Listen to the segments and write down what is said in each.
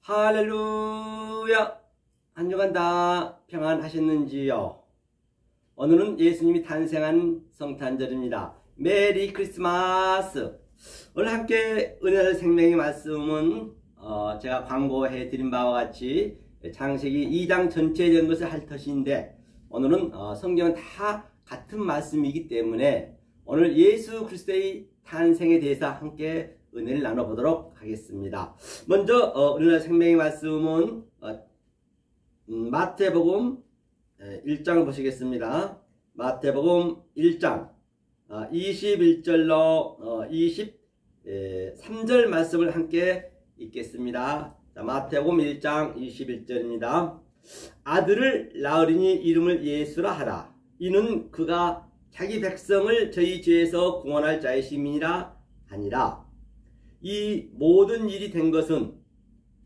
할렐루야! 한 주간 다 평안하셨는지요? 오늘은 예수님이 탄생한 성탄절입니다. 메리 크리스마스! 오늘 함께 은혜의 생명의 말씀은 제가 광고해 드린 바와 같이 창세기 2장 전체적인 것을 할 것인데, 오늘은 성경은 다 같은 말씀이기 때문에 오늘 예수 그리스도의 탄생에 대해서 함께 은혜를 나눠보도록 하겠습니다. 먼저 은혜의 생명의 말씀은 마태복음 1장을 보시겠습니다. 마태복음 1장 21절로 23절 말씀을 함께 읽겠습니다. 자, 마태복음 1장 21절입니다. 아들을 낳으리니 이름을 예수라 하라. 이는 그가 자기 백성을 저희 죄에서 구원할 자이심이니라 하니라. 이 모든 일이 된 것은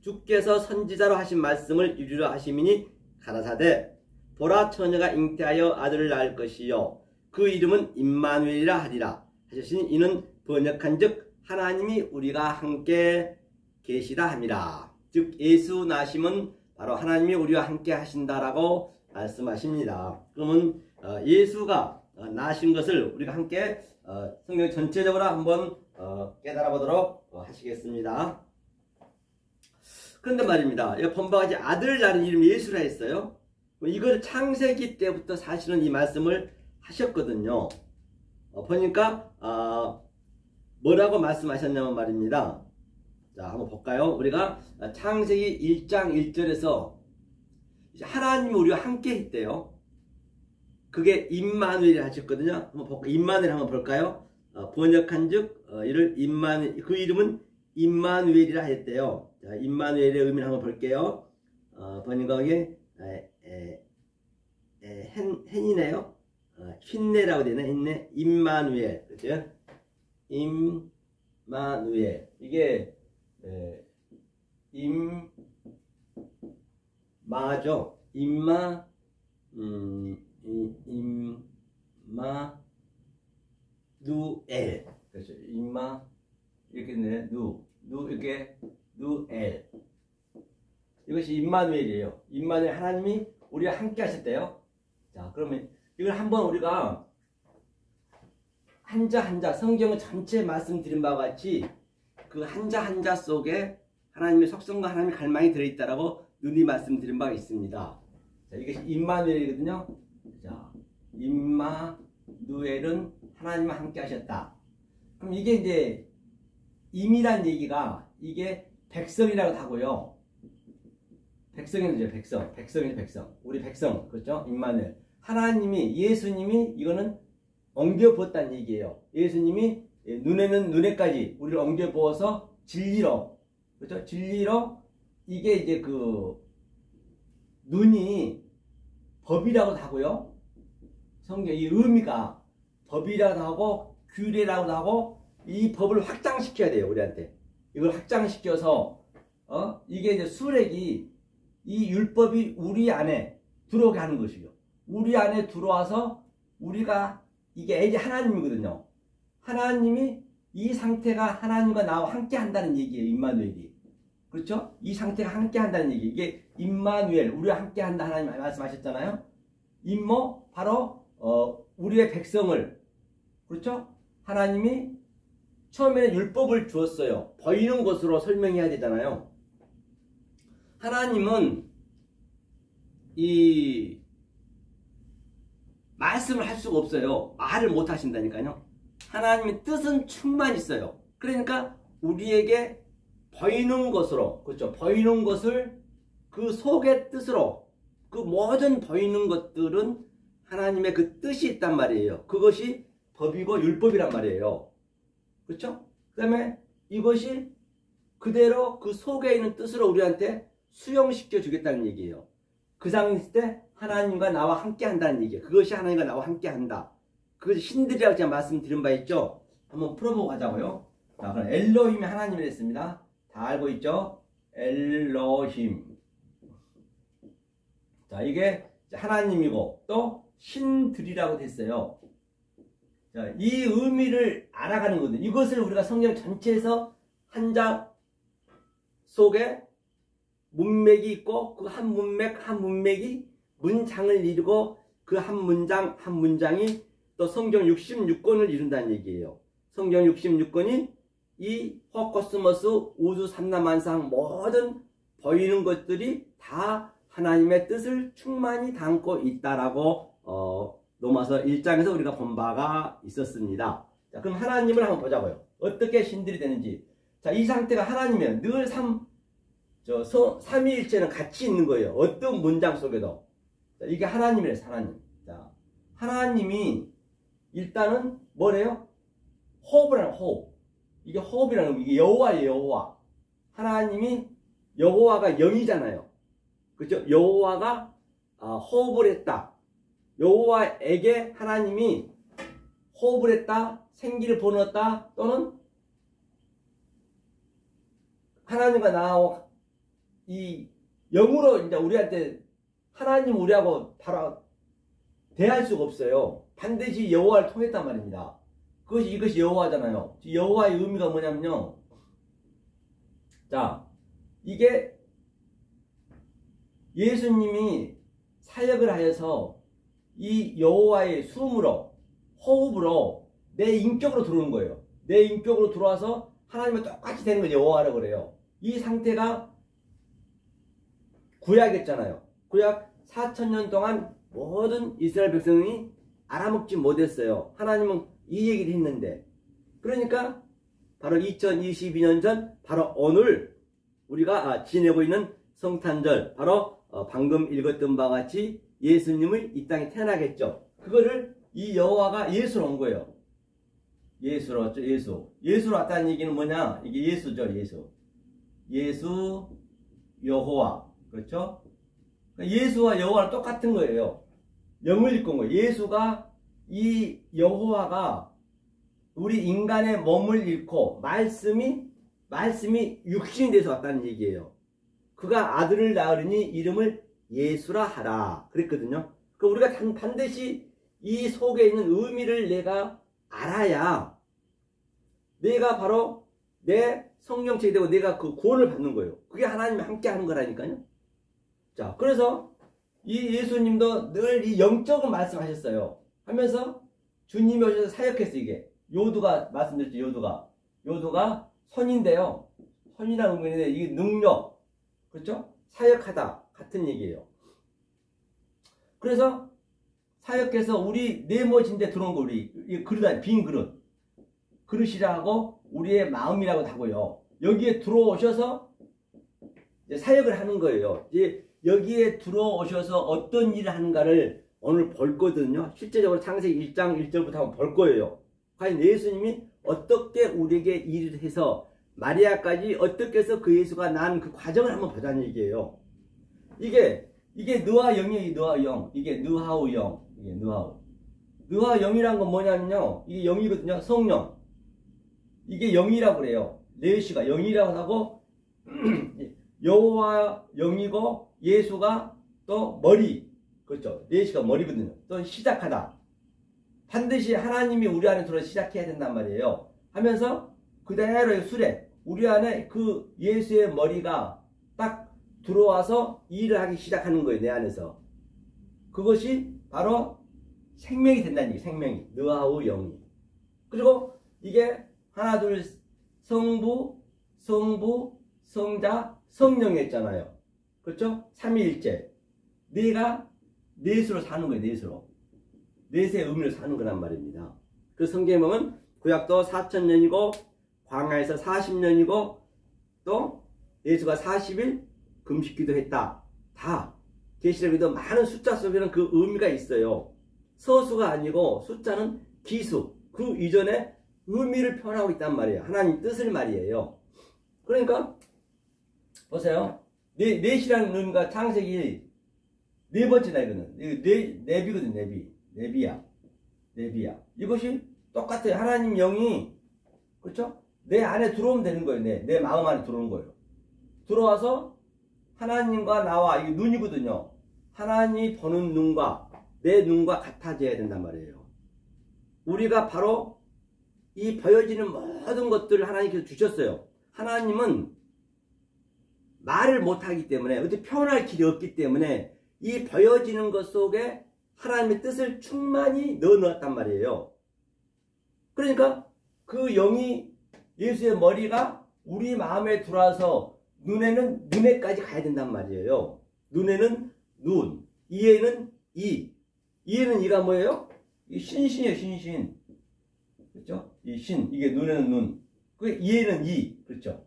주께서 선지자로 하신 말씀을 이루려 하심이니 가라사대 보라 처녀가 잉태하여 아들을 낳을 것이요 그 이름은 임마누엘이라 하리라 하셨으니 이는 번역한즉 하나님이 우리가 함께 계시다 함이라. 즉 예수 나심은 바로 하나님이 우리와 함께 하신다라고 말씀하십니다. 그러면 예수가 나신 것을 우리가 함께 성경 전체적으로 한번 깨달아 보도록 하시겠습니다. 그런데 말입니다. 본바같이 아들을 낳은 이름이 예수라 했어요. 이걸 창세기 때부터 사실은 이 말씀을 하셨거든요. 보니까 뭐라고 말씀하셨냐면 말입니다. 자, 한번 볼까요? 우리가 창세기 1장 1절에서 하나님이 우리와 함께 했대요. 그게 임마누엘이 하셨거든요. 한번 볼까요? 임마누엘 한번 볼까요? 번역한즉 이를 그 이름은 임마누엘이라 했대요. 자, 임마누엘의 의미를 한번 볼게요. 번역하기에 hen이네요. 흰내라고 되네. 흰내. 임마누엘. 그죠? 임마누엘. 이게 임마죠. 임마 누엘. 그렇죠. 임마 이렇게 네. 이렇게 누엘. 이것이 임마누엘이에요. 임마누엘 하나님이 우리와 함께 하셨대요. 자, 그러면 이걸 한번 우리가 한자 성경을 전체 말씀드린 바와 같이 그 한자 속에 하나님의 속성과 하나님의 갈망이 들어있다라고 눈이 말씀드린 바가 있습니다. 자, 이것이 임마누엘이거든요. 자, 임마누엘은 하나님과 함께 하셨다. 그럼 이게 이제 임이란 얘기가 이게 백성이라고 하고요. 백성이죠, 백성이죠, 백성. 우리 백성, 그렇죠? 임마누엘. 하나님이, 예수님이 이거는 엉겨부었다는 얘기예요. 예수님이 눈에는 눈에까지 우리를 엉겨부어서 진리로, 그렇죠? 진리로 이게 이제 그 눈이 법이라고도 하고요. 성경 이 의미가 법이라고도 하고 규례라고도 하고 이 법을 확장시켜야 돼요. 우리한테 이걸 확장시켜서 이게 이제 수렉이 이 율법이 우리 안에 들어오게 하는 것이요. 우리 안에 들어와서 우리가 이게 이제 하나님이거든요. 하나님이 이 상태가 하나님과 나와 함께 한다는 얘기예요. 임마누엘이. 그렇죠? 이 상태가 함께 한다는 얘기. 이게 임마누엘, 우리와 함께 한다 하나님 말씀하셨잖아요. 임모 바로 우리의 백성을, 그렇죠? 하나님이 처음에는 율법을 주었어요. 보이는 것으로 설명해야 되잖아요. 하나님은 이 말씀을 할 수가 없어요. 말을 못 하신다니까요. 하나님의 뜻은 충만히 있어요. 그러니까 우리에게 보이는 것으로, 그렇죠? 보이는 것을 그 속의 뜻으로, 그 모든 보이는 것들은 하나님의 그 뜻이 있단 말이에요. 그것이 법이고 율법이란 말이에요. 그렇죠? 그 다음에 이것이 그대로 그 속에 있는 뜻으로 우리한테 수용시켜 주겠다는 얘기예요. 그 상황이 있을 때 하나님과 나와 함께 한다는 얘기예요. 그것이 하나님과 나와 함께 한다. 그것이 신들이라고 제가 말씀드린 바 있죠? 한번 풀어보고 가자고요. 자, 그럼 엘로힘이 하나님이 됐습니다. 다 알고 있죠? 엘로힘. 자, 이게 하나님이고 또 신들이라고 됐어요. 자, 이 의미를 알아가는 거거든요. 이것을 우리가 성경 전체에서 한자 속에 문맥이 있고 그 한 문맥 한 문맥이 문장을 이루고 그 한 문장 한 문장이 또 성경 66권을 이룬다는 얘기예요. 성경 66권이 이 호코스모스 우주 삼라만상 모든 보이는 것들이 다 하나님의 뜻을 충만히 담고 있다라고 로마서 1장에서 우리가 본 바가 있었습니다. 자, 그럼 하나님을 한번 보자고요. 어떻게 신들이 되는지. 자, 이 상태가 하나님이면 늘 삼위일체는 같이 있는 거예요. 어떤 문장 속에도. 자, 이게 하나님이래요. 하나님. 자, 하나님이 일단은 뭐래요? 호흡을 하는 호흡. 이게 호흡이라는 거. 이게 여호와예요. 여호와. 하나님이 여호와가 영이잖아요. 그렇죠? 여호와가 호흡을 했다. 여호와에게 하나님이 호흡을 했다. 생기를 불어넣었다. 또는 하나님과 나하고 이 영으로 이제 우리한테 하나님 우리하고 바로 대할 수가 없어요. 반드시 여호와를 통했단 말입니다. 이것이 여호와잖아요. 여호와의 의미가 뭐냐면요. 자, 이게 예수님이 사역을 하여서 이 여호와의 숨으로 호흡으로 내 인격으로 들어오는 거예요. 내 인격으로 들어와서 하나님과 똑같이 되는 걸 여호와라고 그래요. 이 상태가 구약이었잖아요. 구약 4000년 동안 모든 이스라엘 백성이 알아먹지 못했어요. 하나님은 이 얘기를 했는데, 그러니까 바로 2022년 전 바로 오늘 우리가 지내고 있는 성탄절, 바로 방금 읽었던 바와 같이 예수님이 이 땅에 태어나겠죠. 그거를 이 여호와가 예수로 온 거예요. 예수로 왔다는 얘기는 뭐냐? 이게 예수죠. 예수 여호와. 그렇죠? 예수와 여호와는 똑같은 거예요. 영을 입고 온 거예요. 예수가, 이 여호와가 우리 인간의 몸을 잃고 말씀이 육신이 돼서 왔다는 얘기예요. 그가 아들을 낳으리니 이름을 예수라 하라 그랬거든요. 그러니까 우리가 반드시 이 속에 있는 의미를 내가 알아야 내가 바로 내 성령체가 되고 내가 그 구원을 받는 거예요. 그게 하나님이 함께 하는 거라니까요. 자, 그래서 이 예수님도 늘 이 영적인 말씀하셨어요. 하면서 주님이 오셔서 사역했어요. 이게 요두가 말씀드렸죠. 요두가 선인데요. 선이라는 의미인데 이게 능력, 그렇죠? 사역하다 같은 얘기예요. 그래서 사역해서 우리 네모진데 들어온 거, 우리 그릇, 빈 그릇이라고 우리의 마음이라고 하고요. 여기에 들어오셔서 이제 사역을 하는 거예요. 이제 여기에 들어오셔서 어떤 일을 하는가를 오늘 볼 거거든요. 실제적으로 창세기 1장 1절부터 한번 볼 거예요. 과연 예수님이 어떻게 우리에게 일을 해서 마리아까지 어떻게 해서 그 예수가 난 그 과정을 한번 보자는 얘기예요. 이게 느와 영이에요. 느와 영. 이게 느하우 영. 이게 느하 영이란 건 뭐냐면요. 이게 영이거든요. 성령. 이게 영이라고 그래요. 레시가 영이라고 하고 여호와 영이고 예수가 또 머리. 그렇죠. 레시가 머리거든요. 또 시작하다. 반드시 하나님이 우리 안에 들어 시작해야 된단 말이에요. 하면서 그대로의 수레. 우리 안에 그 예수의 머리가 딱 들어와서 일을 하기 시작하는 거예요. 내 안에서. 그것이 바로 생명이 된다는 얘기. 생명이. 느하우 영이. 그리고 이게 하나 둘 성부 성자 성령이 있잖아요. 그렇죠? 삼위일체. 내가 넷으로 사는 거예요. 넷의 의미를 사는 거란 말입니다. 그 성경에 보면 구약도 4000년이고 광야에서 40년이고 또 예수가 40일 금식기도 했다. 다 계시록에도 많은 숫자 속에는 그 의미가 있어요. 서수가 아니고 숫자는 기수, 그 이전에 의미를 표현하고 있단 말이에요. 하나님 뜻을 말이에요. 그러니까 보세요. 넷이라는 의미가 창세기 네 번째 날이거든. 네비거든. 네비야. 이것이 똑같아요. 하나님 영이, 그렇죠? 내 안에 들어오면 되는 거예요. 내 마음 안에 들어오는 거예요. 들어와서 하나님과 나와, 이게 눈이거든요. 하나님이 보는 눈과 내 눈과 같아져야 된단 말이에요. 우리가 바로 이 보여지는 모든 것들을 하나님께서 주셨어요. 하나님은 말을 못하기 때문에 어떻게 표현할 길이 없기 때문에 이 보여지는 것 속에 하나님의 뜻을 충만히 넣어놓았단 말이에요. 그러니까 그 영이 예수의 머리가 우리 마음에 들어와서 눈에는 눈에까지 가야 된단 말이에요. 눈에는 눈, 이에는 이. 이에는 이가 뭐예요? 이 신신이에요, 신신. 그렇죠? 이 신, 이게 눈에는 눈. 그 이에는 이. 그렇죠?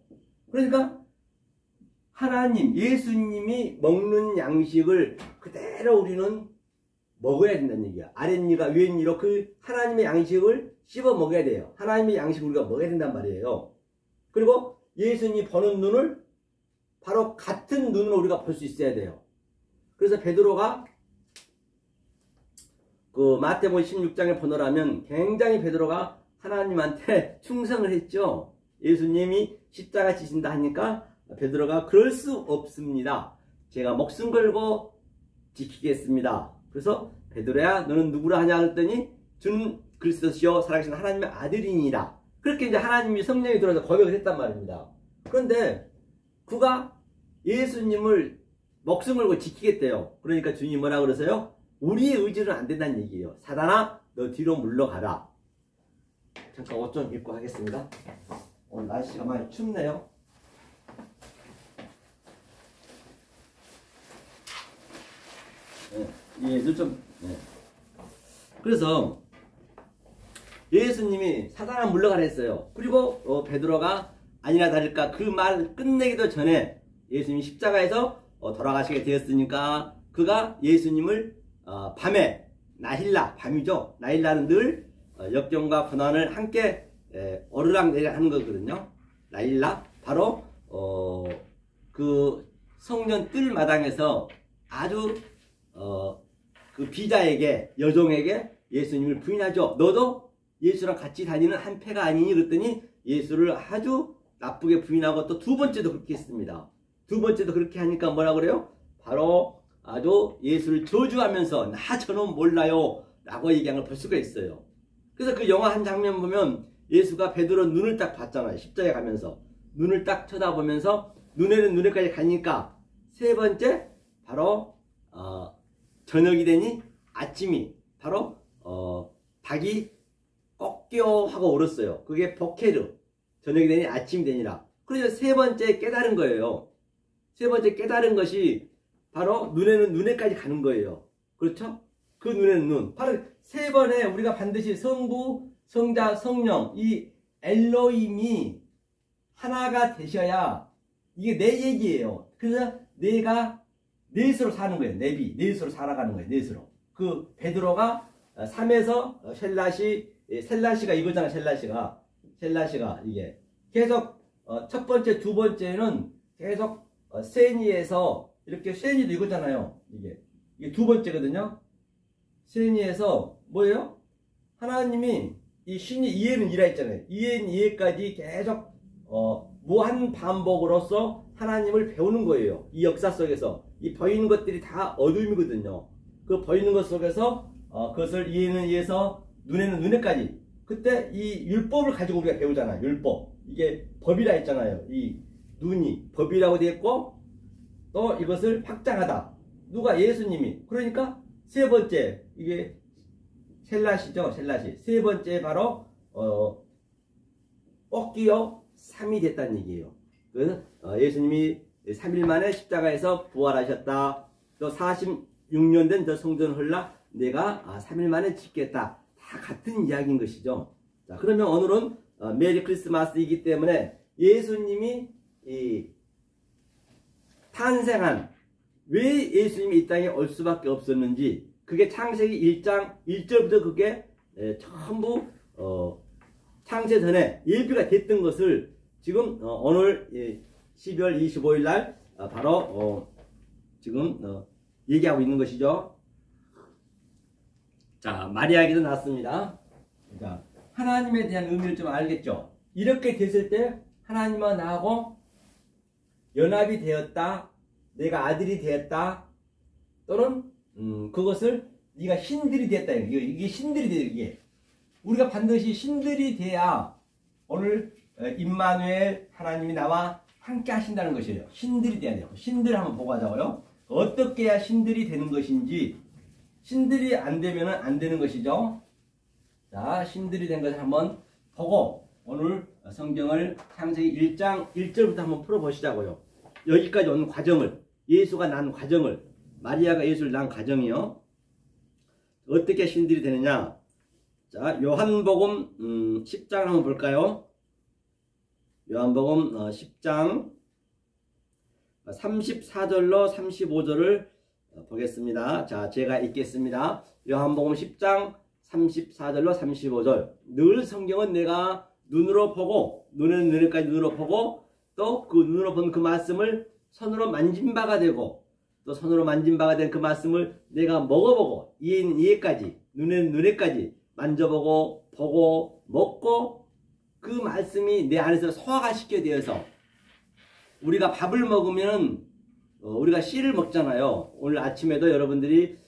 그러니까 하나님, 예수님이 먹는 양식을 그대로 우리는 먹어야 된다는 얘기야. 아랫니가 위에니로 그 하나님의 양식을 씹어 먹어야 돼요. 하나님의 양식을 우리가 먹어야 된단 말이에요. 그리고 예수님이 보는 눈을 바로 같은 눈으로 우리가 볼 수 있어야 돼요. 그래서 베드로가 그 마태복음 16장에 보노라면 굉장히 베드로가 하나님한테 충성을 했죠. 예수님이 십자가 지신다 하니까 베드로가 그럴 수 없습니다. 제가 목숨 걸고 지키겠습니다. 그래서 베드로야 너는 누구라 하냐 했더니 주는 그리스도시요 살아계신 하나님의 아들이니라. 그렇게 이제 하나님이 성령이 들어서 고백을 했단 말입니다. 그런데 그가 예수님을 목숨 걸고 지키겠대요. 그러니까 주님이 뭐라 그러세요? 우리의 의지는 안 된다는 얘기예요. 사단아 너 뒤로 물러가라. 잠깐 옷 좀 입고 하겠습니다. 오늘 날씨가 많이 춥네요. 예, 좀. 네. 그래서 예수님이 사단아 물러가라 했어요. 그리고 베드로가 아니나 다를까 그 말 끝내기도 전에 예수님이 십자가에서 돌아가시게 되었으니까 그가 예수님을 밤에 나힐라, 밤이죠. 나힐라는 늘 역경과 고난을 함께 오르락내리락 하는 거거든요. 나힐라 바로 그 성전 뜰 마당에서 아주 그 비자에게 여종에게 예수님을 부인하죠. 너도 예수랑 같이 다니는 한 패가 아니니 그랬더니 예수를 아주 나쁘게 부인하고 또 두 번째도 그렇게 했습니다. 두 번째도 그렇게 하니까 뭐라 그래요? 바로 아주 예수를 저주하면서 나 저놈 몰라요 라고 얘기한 걸 볼 수가 있어요. 그래서 그 영화 한 장면 보면 예수가 베드로 눈을 딱 봤잖아요. 십자가에 가면서 눈을 딱 쳐다보면서 눈에는 눈에까지 가니까 세 번째 바로 저녁이 되니 아침이 바로 닭이 꺾여 하고 울었어요. 그게 보케르. 저녁이 되니 아침이 되니라. 그래서 세 번째 깨달은 거예요. 세 번째 깨달은 것이 바로 눈에는 눈에까지 가는 거예요. 그렇죠? 그 눈에는 눈. 바로 세 번에 우리가 반드시 성부, 성자, 성령 이 엘로힘이 하나가 되셔야 이게 내 얘기예요. 그래서 내가 넷으로 사는 거예요. 넷으로 살아가는 거예요. 넷으로. 그 베드로가 3에서 셀라시가 이거잖아. 셀라시가 이게 계속 첫 번째, 두 번째는 계속 세니에서 이렇게 세니도 이거잖아요. 이게 두 번째거든요. 세니에서 뭐예요? 하나님이 이 신이 이에는 이라 했잖아요. 이에는 이에까지 계속 무한 반복으로서 하나님을 배우는 거예요. 이 역사 속에서 이 보이는 것들이 다 어둠이거든요. 그 보이는 것 속에서 그것을 이에는 이에서 눈에는 눈에까지 그때 이 율법을 가지고 우리가 배우잖아요. 율법. 이게 법이라 했잖아요. 이 눈이 법이라고 되어 있고 또 이것을 확장하다. 누가? 예수님이. 그러니까 세 번째 이게 셀라시죠. 셀라시. 세 번째 바로 꺾이어 3이 됐다는 얘기예요. 그래서 예수님이 3일 만에 십자가에서 부활하셨다. 또 46년 된 저 성전 헐라 내가 3일 만에 짓겠다. 다 같은 이야기인 것이죠. 자, 그러면 오늘은 메리 크리스마스이기 때문에 예수님이 탄생한 왜 예수님이 이 땅에 올 수밖에 없었는지 그게 창세기 1장 1절부터 그게 전부 창세 전에 예비가 됐던 것을 지금 오늘 12월 25일 날 바로 지금 얘기하고 있는 것이죠. 자, 마리아에게도 났습니다. 자, 하나님에 대한 의미를 좀 알겠죠. 이렇게 됐을 때 하나님과 나하고 연합이 되었다. 내가 아들이 되었다. 또는 그것을 네가 신들이 되었다. 이게 신들이 되어 이게 우리가 반드시 신들이 돼야 오늘 임마누엘 하나님이 나와 함께 하신다는 것이에요. 신들이 돼야 돼요. 신들 한번 보고 하자고요. 어떻게 해야 신들이 되는 것인지, 신들이 안 되면 안 되는 것이죠. 자, 신들이 된 것을 한번 보고 오늘 성경을 창세기 1장 1절부터 한번 풀어보시자고요. 여기까지 온 과정을, 예수가 난 과정을, 마리아가 예수를 낳은 과정이요. 어떻게 신들이 되느냐. 자, 요한복음 10장 한번 볼까요? 요한복음 10장 34절로 35절을 보겠습니다. 자, 제가 읽겠습니다. 요한복음 10장 34절로 35절. 늘 성경은 내가 눈으로 보고, 눈에는 눈에까지 눈으로 보고, 또 그 눈으로 본 그 말씀을 손으로 만진 바가 되고, 또 손으로 만진 바가 된 그 말씀을 내가 먹어보고, 이에는 이에까지, 눈에는 눈에까지 만져보고, 보고, 먹고, 그 말씀이 내 안에서 소화가 시켜 되어서, 우리가 밥을 먹으면 우리가 씨를 먹잖아요. 오늘 아침에도 여러분들이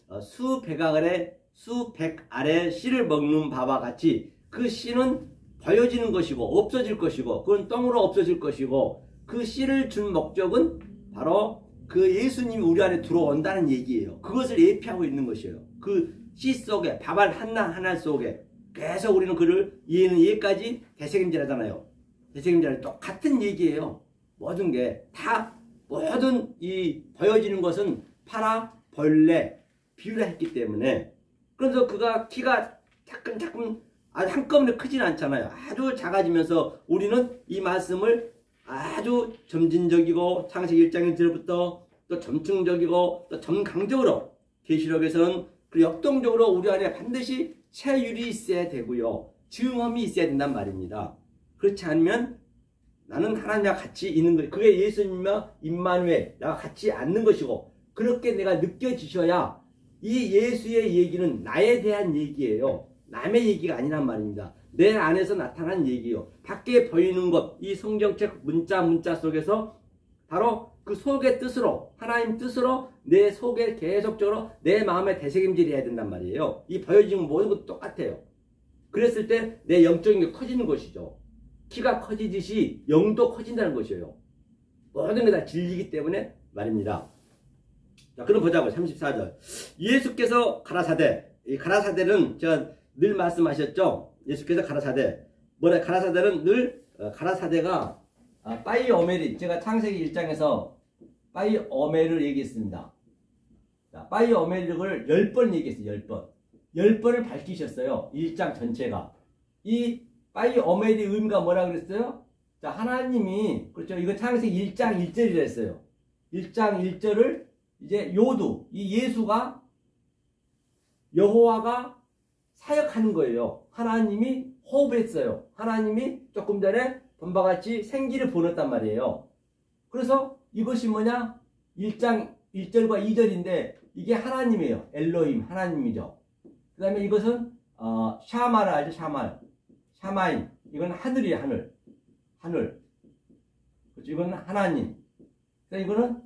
수백 알의 씨를 먹는 바와 같이 그 씨는 버려지는 것이고 없어질 것이고 그건 똥으로 없어질 것이고 그 씨를 준 목적은 바로 그 예수님이 우리 안에 들어온다는 얘기예요. 그것을 예표하고 있는 것이에요. 그 씨 속에 밥알 하나 속에 계속 우리는 그를 이해는 이해까지 되새김질하잖아요. 되새김질하는 똑같은 얘기예요. 모든 게 다 모든 이 보여지는 것은 파라 벌레 비유를 했기 때문에 그래서 그가 키가 자끔 아주 한꺼번에 크진 않잖아요. 아주 작아지면서 우리는 이 말씀을 아주 점진적이고 창세기 1장 1절부터 또 점층적이고 또 점강적으로 계시록에서는 그 역동적으로 우리 안에 반드시 체율이 있어야 되고요. 증험이 있어야 된단 말입니다. 그렇지 않으면 나는 하나님과 같이 있는 것, 그게 예수님과 임마누엘, 나와 같이 앉는 것이고, 그렇게 내가 느껴지셔야 이 예수의 얘기는 나에 대한 얘기예요. 남의 얘기가 아니란 말입니다. 내 안에서 나타난 얘기예요. 밖에 보이는 것, 이 성경책 문자 속에서 바로 그 속의 뜻으로, 하나님 뜻으로 내 속에 계속적으로 내 마음에 되새김질이 해야 된단 말이에요. 이 보여지는 모든 것도 똑같아요. 그랬을 때 내 영적인 게 커지는 것이죠. 키가 커지듯이 영도 커진다는 것이에요. 모든 게 다 진리이기 때문에 말입니다. 자, 그럼 보자고요. 34절. 예수께서 가라사대. 이 가라사대는 제가 늘 말씀하셨죠. 예수께서 가라사대. 뭐래? 가라사대는 늘 가라사대가 빠이오멜이, 제가 창세기 1장에서 빠이오멜을 얘기했습니다. 자, 빠이오멜을 10번 얘기했어요. 10번. 10번을 밝히셨어요. 1장 전체가. 이 빠이오멜의 의미가 뭐라 그랬어요? 자, 하나님이, 그렇죠. 이거 창세기 1장 1절이라 했어요. 1장 1절을 이제 요두, 이 예수가, 여호와가 사역하는 거예요. 하나님이 호흡했어요. 하나님이 조금 전에 본바 같이 생기를 보냈단 말이에요. 그래서 이것이 뭐냐? 1장 1절과 2절인데 이게 하나님이에요. 엘로힘, 하나님이죠. 그 다음에 이것은 샤마를 알죠? 샤마인. 이건 하늘이에요. 하늘. 그렇죠? 이건 하나님. 그러니까 이거는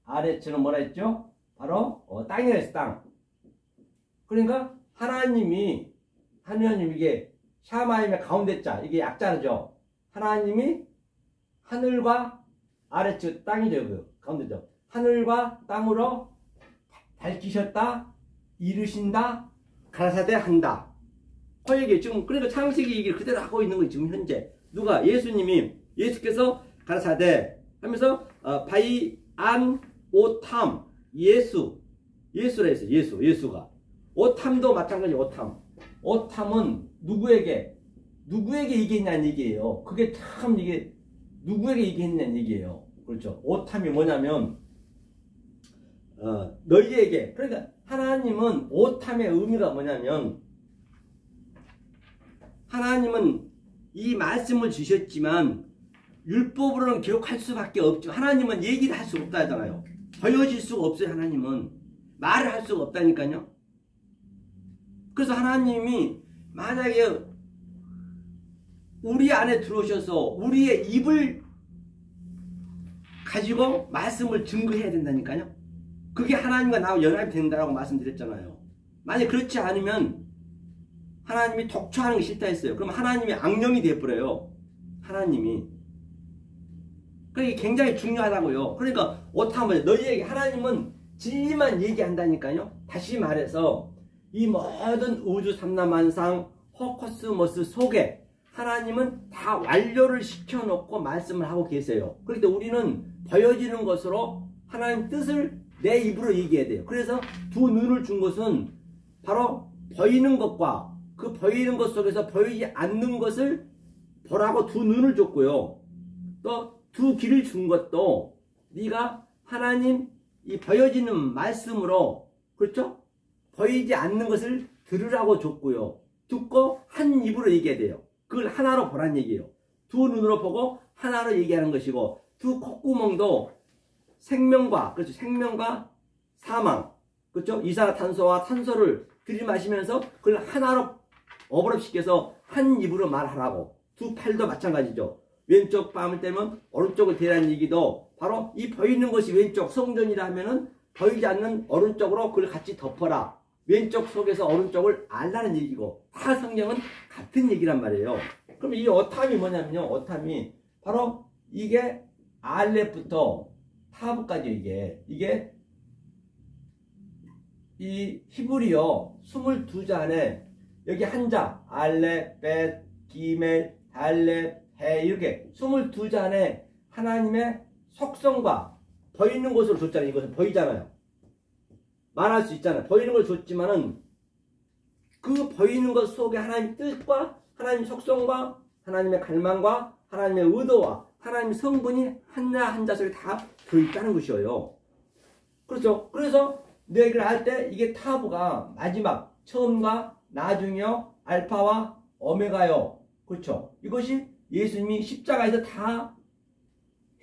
아레츠는 뭐라 했죠? 바로 땅이라 했어. 땅. 그러니까 하나님이 이게 샤마임의 가운데 자, 이게 약자죠. 하나님이 하늘과 아래쪽 땅이죠. 그 가운데죠. 하늘과 땅으로 밝히셨다, 이루신다, 가라사대 한다. 그 얘기 지금 그러니까 창세기 얘기를 그대로 하고 있는 거예요. 지금 현재 누가 예수께서 가라사대 하면서 바이 안 오탐 예수라 했어요. 예수가 오탐도 마찬가지. 오탐은 누구에게 얘기했냐는 얘기예요. 그게 참 이게 누구에게 얘기했냐는 얘기예요. 그렇죠. 오탐이 뭐냐면 너희에게, 그러니까 하나님은 오탐의 의미가 뭐냐면 하나님은 이 말씀을 주셨지만 율법으로는 기록할 수밖에 없죠. 하나님은 얘기를 할 수가 없다 하잖아요. 보여질 수가 없어요. 하나님은 말을 할 수가 없다니까요. 그래서 하나님이 만약에 우리 안에 들어오셔서 우리의 입을 가지고 말씀을 증거해야 된다니까요. 그게 하나님과 나와 연합이 된다라고 말씀드렸잖아요. 만약 그렇지 않으면 하나님이 독초하는 게 싫다 했어요. 그럼 하나님이 악령이 되어버려요. 하나님이. 그게 굉장히 중요하다고요. 그러니까 오타면 너희에게 하나님은 진리만 얘기한다니까요. 다시 말해서 이 모든 우주 삼라만상 호코스모스 속에 하나님은 다 완료를 시켜놓고 말씀을 하고 계세요. 그런데 우리는 보여지는 것으로 하나님 뜻을 내 입으로 얘기해야 돼요. 그래서 두 눈을 준 것은 바로 보이는 것과 그 보이는 것 속에서 보이지 않는 것을 보라고 두 눈을 줬고요. 또 두 귀를 준 것도 네가 하나님 이 보여지는 말씀으로, 그렇죠? 보이지 않는 것을 들으라고 줬고요. 듣고 한 입으로 얘기해야 돼요. 그걸 하나로 보란 얘기예요. 두 눈으로 보고 하나로 얘기하는 것이고, 두 콧구멍도 생명과, 그렇죠? 생명과 사망, 그렇죠? 이산화탄소와 탄소를 들이마시면서 그걸 하나로 어버럽시켜서 한 입으로 말하라고. 두 팔도 마찬가지죠. 왼쪽 뺨을 떼면 오른쪽을 대라는 얘기도 바로 이 보이는 것이 왼쪽 성전이라 하면은 보이지 않는 오른쪽으로 그걸 같이 덮어라. 왼쪽 속에서 오른쪽을 알라는 얘기고, 다 성경은 같은 얘기란 말이에요. 그럼 이 오탐이 뭐냐면요. 오탐이 바로 이게 알렙부터 타브까지 이게 이 히브리어 22잔에 여기 한자 알렙, 벳, 기멜, 달렙, 해 이렇게 22잔에 하나님의 속성과 보이는 것으로 줬잖아요. 이것은 보이잖아요. 말할 수 있잖아요. 보이는 걸 줬지만은 그 보이는 것 속에 하나님의 뜻과 하나님의 속성과 하나님의 갈망과 하나님의 의도와 하나님의 성분이 한자 한자 속에 다 들어있다는 것이에요. 그렇죠? 그래서 너희를 할 때 이게 타브가 마지막 처음과 나중이요 알파와 오메가요. 그렇죠? 이것이 예수님이 십자가에서 다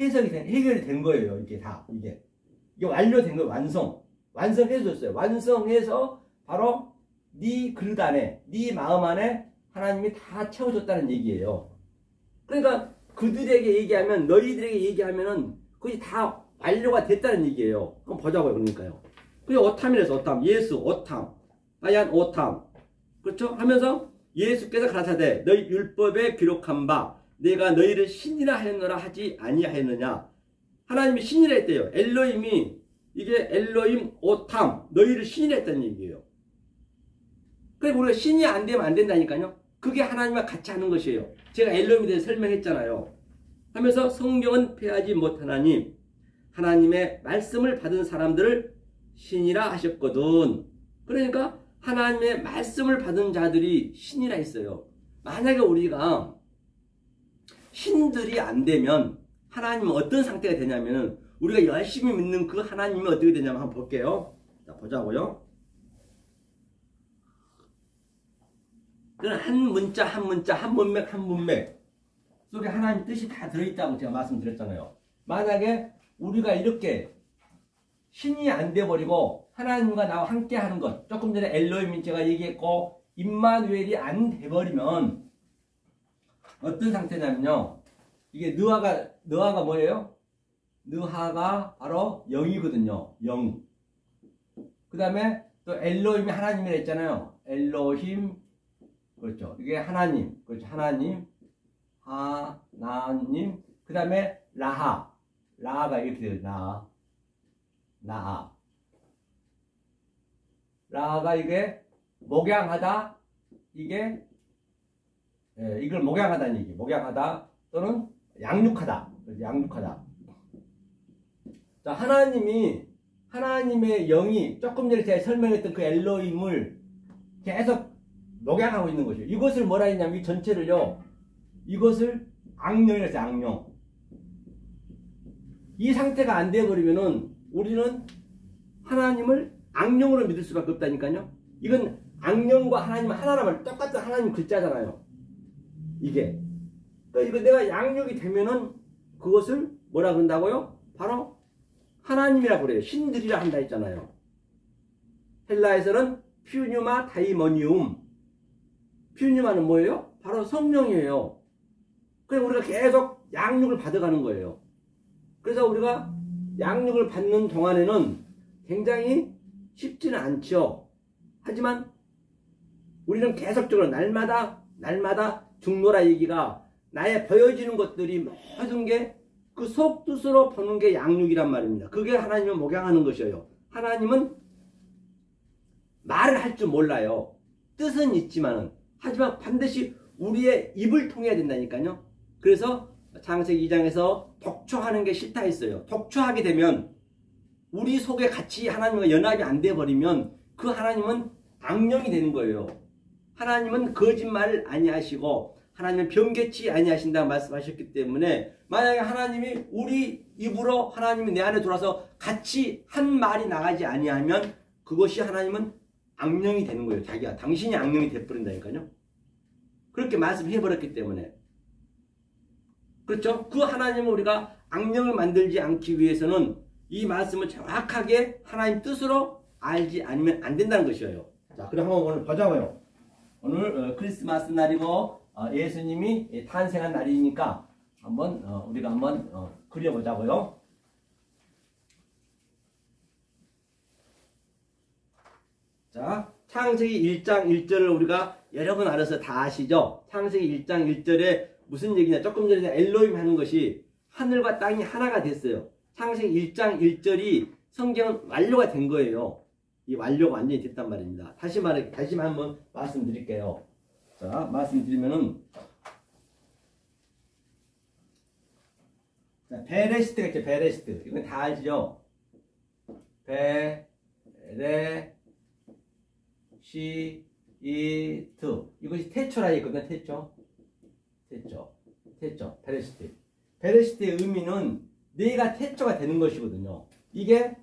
해결이 된 거예요. 이게 완료된 거예요. 완성해줬어요. 완성해서 바로 네 그릇 안에, 네 마음 안에 하나님이 다 채워줬다는 얘기예요. 그러니까 그들에게 얘기하면, 너희들에게 얘기하면은 그것이 다 완료가 됐다는 얘기예요. 그럼 보자고요. 그러니까요. 그게 오탐이라서 오탐, 예수 오탐, 하얀 오탐, 그렇죠? 하면서 예수께서 가라사대 너희 율법에 기록한 바 내가 너희를 신이라 하였노라 하지 아니하였느냐. 하나님이 신이라 했대요. 엘로힘이 이게 엘로힘 오탐, 너희를 신이라 했다는 얘기예요. 그러니까 우리가 신이 안 되면 안 된다니까요. 그게 하나님과 같이 하는 것이에요. 제가 엘로힘에 대해서 설명했잖아요. 하면서 성경은 패하지 못하나니 하나님의 말씀을 받은 사람들을 신이라 하셨거든. 그러니까 하나님의 말씀을 받은 자들이 신이라 했어요. 만약에 우리가 신들이 안 되면 하나님은 어떤 상태가 되냐면은 우리가 열심히 믿는 그 하나님이 어떻게 되냐면 한번 볼게요. 자, 보자고요. 한 문자 한 문자, 한 문맥 한 문맥 속에 하나님 뜻이 다 들어있다고 제가 말씀드렸잖아요. 만약에 우리가 이렇게 신이 안 돼버리고 하나님과 나와 함께 하는 것, 조금 전에 엘로힘이 제가 얘기했고 임마누엘이 안 돼버리면 어떤 상태냐면요. 이게 느하가 뭐예요? 느하가 바로 영이거든요. 영. 그 다음에 또 엘로힘이 하나님이라 했잖아요. 엘로힘, 그렇죠. 이게 하나님, 그렇죠. 하나님, 하나님. 그 다음에 라하가 이렇게 돼요. 라하가 이게 목양하다, 이걸 목양하다는 얘기. 목양하다 또는 양육하다. 양육하다. 자, 하나님의 영이 조금 전에 제가 설명했던 그 엘로힘을 계속 목양하고 있는 것이에요. 이것을 뭐라 했냐면 이 전체를요. 이것을 악령이라고 해서 악령. 이 상태가 안 되어버리면은 우리는 하나님을 악령으로 믿을 수밖에 없다니까요. 이건 악령과 하나님 하나라면 똑같은 하나님 글자잖아요. 이게. 그러니까 이거 내가 양육이 되면은 그것을 뭐라 그런다고요? 바로 하나님이라고 그래요. 신들이라 한다 했잖아요. 헬라에서는 퓨뉴마 다이모니움. 퓨뉴마는 뭐예요? 바로 성령이에요. 그래서 우리가 계속 양육을 받아가는 거예요. 그래서 우리가 양육을 받는 동안에는 굉장히 쉽지는 않죠. 하지만 우리는 계속적으로 날마다 죽노라 얘기가 나의 보여지는 것들이 모든 게 그 속뜻으로 보는 게 양육이란 말입니다. 그게 하나님을 목양하는 것이에요. 하나님은 말을 할 줄 몰라요. 뜻은 있지만은. 하지만 반드시 우리의 입을 통해야 된다니까요. 그래서 창세기 2장에서 독초하는 게 싫다 했어요. 독초하게 되면 우리 속에 같이 하나님과 연합이 안 돼 버리면 그 하나님은 악령이 되는 거예요. 하나님은 거짓말을 아니하시고 하나님은 변개치 아니하신다고 말씀하셨기 때문에 만약에 하나님이 우리 입으로 하나님이 내 안에 들어와서 같이 한 말이 나가지 아니하면 그것이 하나님은 악령이 되는 거예요. 자기가 당신이 악령이 돼버린다니까요. 그렇게 말씀해 버렸기 때문에. 그렇죠? 그 하나님을 우리가 악령을 만들지 않기 위해서는 이 말씀을 정확하게 하나님 뜻으로 알지 않으면 안 된다는 것이에요. 자, 그럼 한번 오늘 보자고요. 오늘 크리스마스 날이고 예수님이 탄생한 날이니까 한번 우리가 한번 그려보자고요. 자, 창세기 1장 1절을 우리가 여러 번 알아서 다 아시죠? 창세기 1장 1절에 무슨 얘기냐? 조금 전에 엘로힘 하는 것이 하늘과 땅이 하나가 됐어요. 창세기 1장 1절이 성경은 완료가 된 거예요. 이 완료가 완전히 됐단 말입니다. 다시 한번 말씀드릴게요. 자, 말씀드리면은, 자, 베레시트가 있죠, 베레시트. 이건 다 알죠? 베레시트. 이것이 태초라 했거든요, 태초. 베레시트. 베레시트의 의미는 내가 태초가 되는 것이거든요. 이게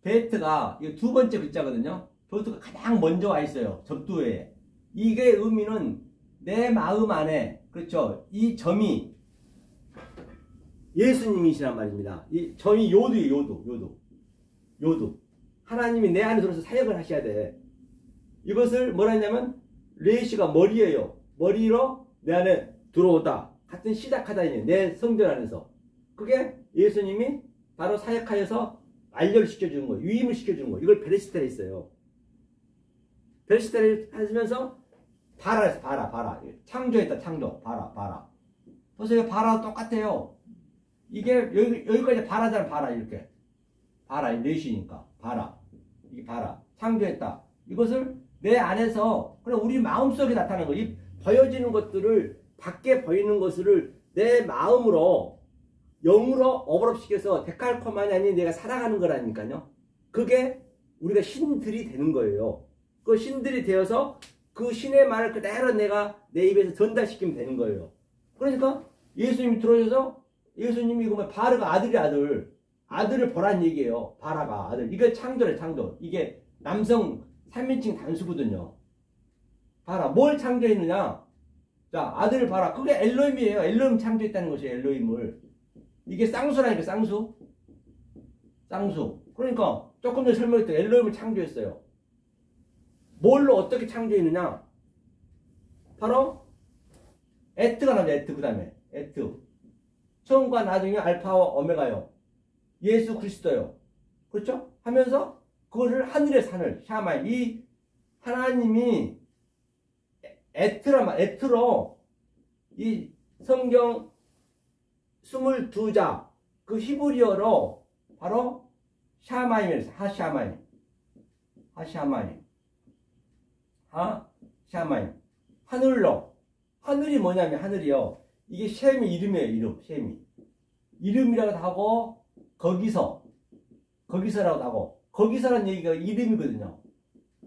베트가 이거 두 번째 글자거든요. 베트가 가장 먼저 와 있어요. 접두에. 이게 의미는 내 마음 안에, 그렇죠. 이 점이 예수님이시란 말입니다. 이 점이 요두예요. 요두. 하나님이 내 안에 들어서 사역을 하셔야 돼. 이것을 뭐라 했냐면 레시가 머리예요. 머리로 내 안에 들어오다. 같은 시작하다. 내 성전 안에서. 그게 예수님이 바로 사역하여서 완료를 시켜주는 거예요. 유임을 시켜주는 거예요. 이걸 베레시테라 했어요. 베레시테를 하시면서 바라. 창조했다, 창조. 바라. 보세요. 바라 똑같아요. 이게 여기까지 바라잖아, 바라. 이렇게. 바라. 넷이니까. 바라. 이게 바라. 창조했다. 이것을 내 안에서, 그냥 우리 마음속에 나타나는 거예요. 이 보여지는 것들을, 밖에 보이는 것을 내 마음으로, 영으로 어버럽시켜서 데칼코만이 아닌 내가 살아가는 거라니까요. 그게 우리가 신들이 되는 거예요. 그 신들이 되어서 그 신의 말을 그대로 내가 내 입에서 전달시키면 되는 거예요. 그러니까 예수님이 들어오셔서 예수님이 이거 바르가 아들을 보란 얘기예요. 바라가 아들. 이게 창조래, 창조. 이게 남성 3인칭 단수거든요. 바라. 뭘 창조했느냐? 자, 아들을 바라. 그게 엘로힘이에요. 엘로힘 창조했다는 것이에요. 엘로힘을. 이게 쌍수라니까, 쌍수. 그러니까 조금 전에 설명했던 엘로힘을 창조했어요. 뭘로 어떻게 창조했느냐? 바로 에트가 나오죠. 에트. 그 다음에 에트. 처음과 나중에 알파와 오메가요. 예수 그리스도요. 그렇죠? 하면서 그거를 하늘의 산을 샤마이. 이 하나님이 에트로 이 성경 22자 그 히브리어로 바로 샤마임이에요. 하샤마임. 하늘로. 하늘이 뭐냐면 하늘이요. 이게 셈이 이름이에요. 이름. 셈이. 이름이라고도 하고 거기서라고도 하고 거기서라는 얘기가 이름이거든요.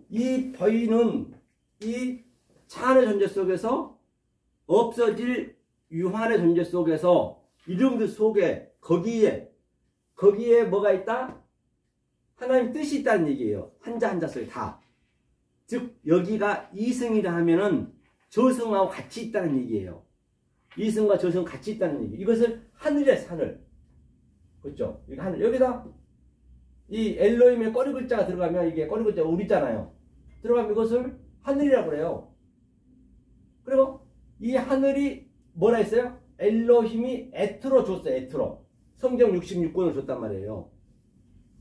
이 보이는 이 차안의 존재 속에서 없어질 유한의 존재 속에서 이름들 속에 거기에 뭐가 있다? 하나님 뜻이 있다는 얘기예요. 한자 한자 속에 다. 즉 여기가 이승이라 하면은 저승하고 같이 있다는 얘기예요. 이승과 저승 같이 있다는 얘기. 이것을 하늘의 산을. 그렇죠? 이게 하늘. 여기다 이 엘로힘의 꼬리 글자가 들어가면 이게 꼬리 글자가 우리잖아요. 들어가면 이것을 하늘이라고 그래요. 그리고 이 하늘이 뭐라 했어요? 엘로힘이 에트로 줬어요. 에트로. 성경 66권을 줬단 말이에요.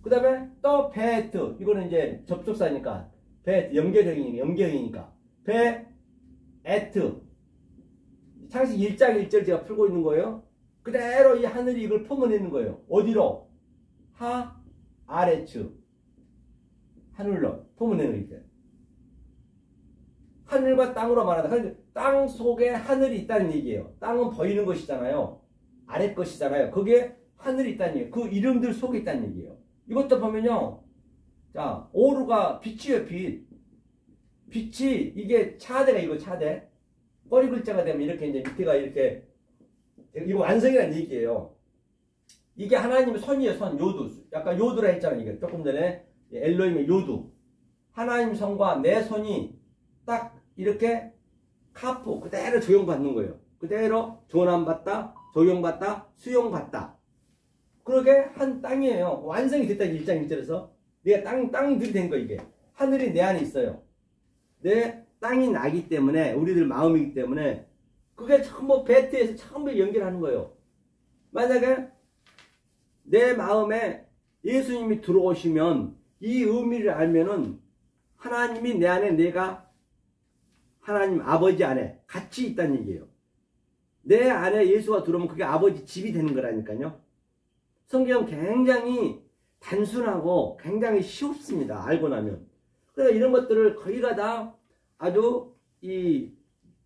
그 다음에 또 베에트. 이거는 이제 접속사니까. 베에트. 연결형이니까. 베에트. 창세기 1장 1절 제가 풀고 있는 거예요. 그대로 이 하늘이 이걸 품어내는 거예요. 어디로? 아래측. 하늘로 품어내는 거예요. 하늘과 땅으로 말하다. 땅 속에 하늘이 있다는 얘기예요. 땅은 보이는 것이잖아요. 아래 것이잖아요. 거기에 하늘이 있다는 얘기예요. 그 이름들 속에 있다는 얘기예요. 이것도 보면요. 자, 오르가 빛이에요, 빛. 빛이, 이게 차대가 이거 차대. 꼬리 글자가 되면 이렇게 이제 밑에가 이렇게, 이거 완성이라는 얘기예요. 이게 하나님의 손이에요, 손. 요두. 약간 요두라 했잖아요. 이게 조금 전에. 엘로힘의 요두. 하나님 손과 내 손이 딱 이렇게 카프, 그대로 적용받는 거예요. 그대로 조남받다, 적용받다, 수용받다. 그러게 한 땅이에요. 완성이 됐다, 1장 1절에서. 내가 땅들이 된 거, 이게. 하늘이 내 안에 있어요. 내 땅이 나기 때문에, 우리들 마음이기 때문에, 그게 전부 베트에서 처음에 연결하는 거예요. 만약에 내 마음에 예수님이 들어오시면, 이 의미를 알면은, 하나님이 내 안에, 내가 하나님 아버지 안에 같이 있다는 얘기예요. 내 안에 예수가 들어오면 그게 아버지 집이 되는 거라니까요. 성경은 굉장히 단순하고 굉장히 쉽습니다. 알고 나면. 그래서 이런 것들을 거의가 다 아주 이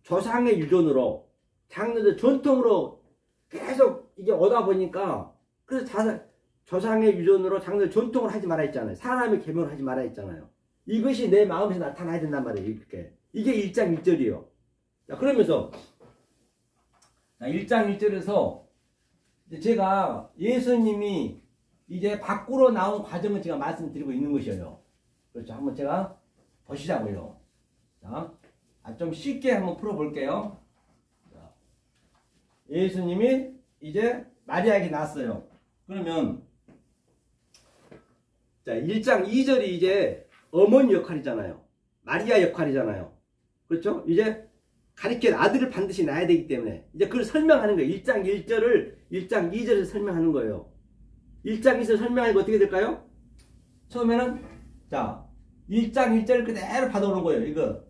조상의 유전으로, 장로들 전통으로 계속 이게 오다 보니까, 그래서 조상의 유전으로 장로들 전통을 하지 말아 있잖아요. 사람의 계명을 하지 말아 있잖아요. 이것이 내 마음에서 나타나야 된단 말이에요. 이렇게. 이게 1장 1절이에요. 자, 그러면서, 1장 1절에서 제가 예수님이 이제 밖으로 나온 과정을 제가 말씀드리고 있는 것이에요. 그렇죠. 한번 제가 보시자고요. 자, 좀 쉽게 한번 풀어볼게요. 자, 예수님이 이제 마리아에게 낳았어요. 그러면, 자, 1장 2절이 이제 어머니 역할이잖아요. 마리아 역할이잖아요. 그렇죠? 이제 가리켜 아들을 반드시 낳아야 되기 때문에 이제 그걸 설명하는 거예요. 1장 1절을 1장 2절에서 설명하는 거예요. 1장 2절 설명하니까 어떻게 될까요? 처음에는 자 1장 1절을 그대로 받아오는 거예요. 이거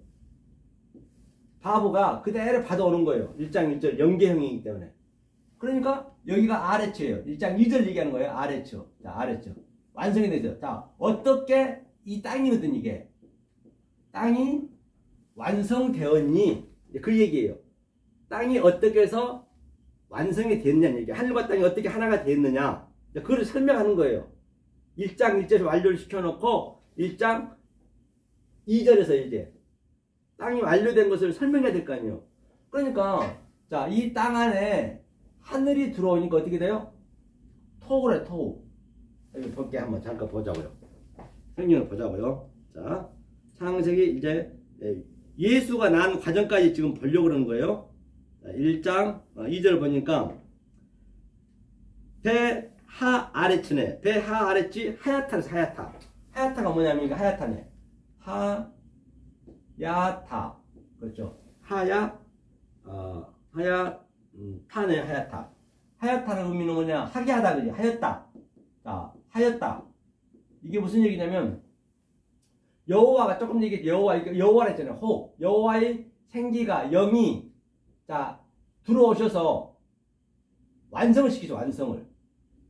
바보가 그대로 받아오는 거예요. 1장 1절 연계형이기 때문에. 그러니까 여기가 아래처예요. 1장 2절 얘기하는 거예요. 아래처. 자, 아래처. 완성이 되죠. 자, 어떻게 이 땅이거든 이게. 땅이 완성되었니? 그 얘기예요. 땅이 어떻게 해서 완성이 됐느냐는 얘기예요. 하늘과 땅이 어떻게 하나가 됐느냐. 그걸 설명하는 거예요. 1장 1절에서 완료를 시켜놓고 1장 2절에서 이제 땅이 완료된 것을 설명해야 될 거 아니에요. 그러니까 자, 이 땅 안에 하늘이 들어오니까 어떻게 돼요? 토우래, 토우. 여기 볼게 한번 잠깐 보자고요. 성경을 보자고요. 자, 창세기 이제 예수가 난 과정까지 지금 보려고 그러는 거예요. 1장 2절 보니까 배하 아래치네. 배하 아래치 하야타는 하야타. 하야타가 뭐냐면 이거 하야타네. 하야타. 그렇죠. 타네 하야타. 하야타는 의미는 뭐냐? 하게 하다 그지. 하였다. 자, 하였다. 이게 무슨 얘기냐면 여호와가 조금 얘기 여호와라 했잖아요. 호 여호와의 생기가 영이 자 들어오셔서 완성을 시키죠.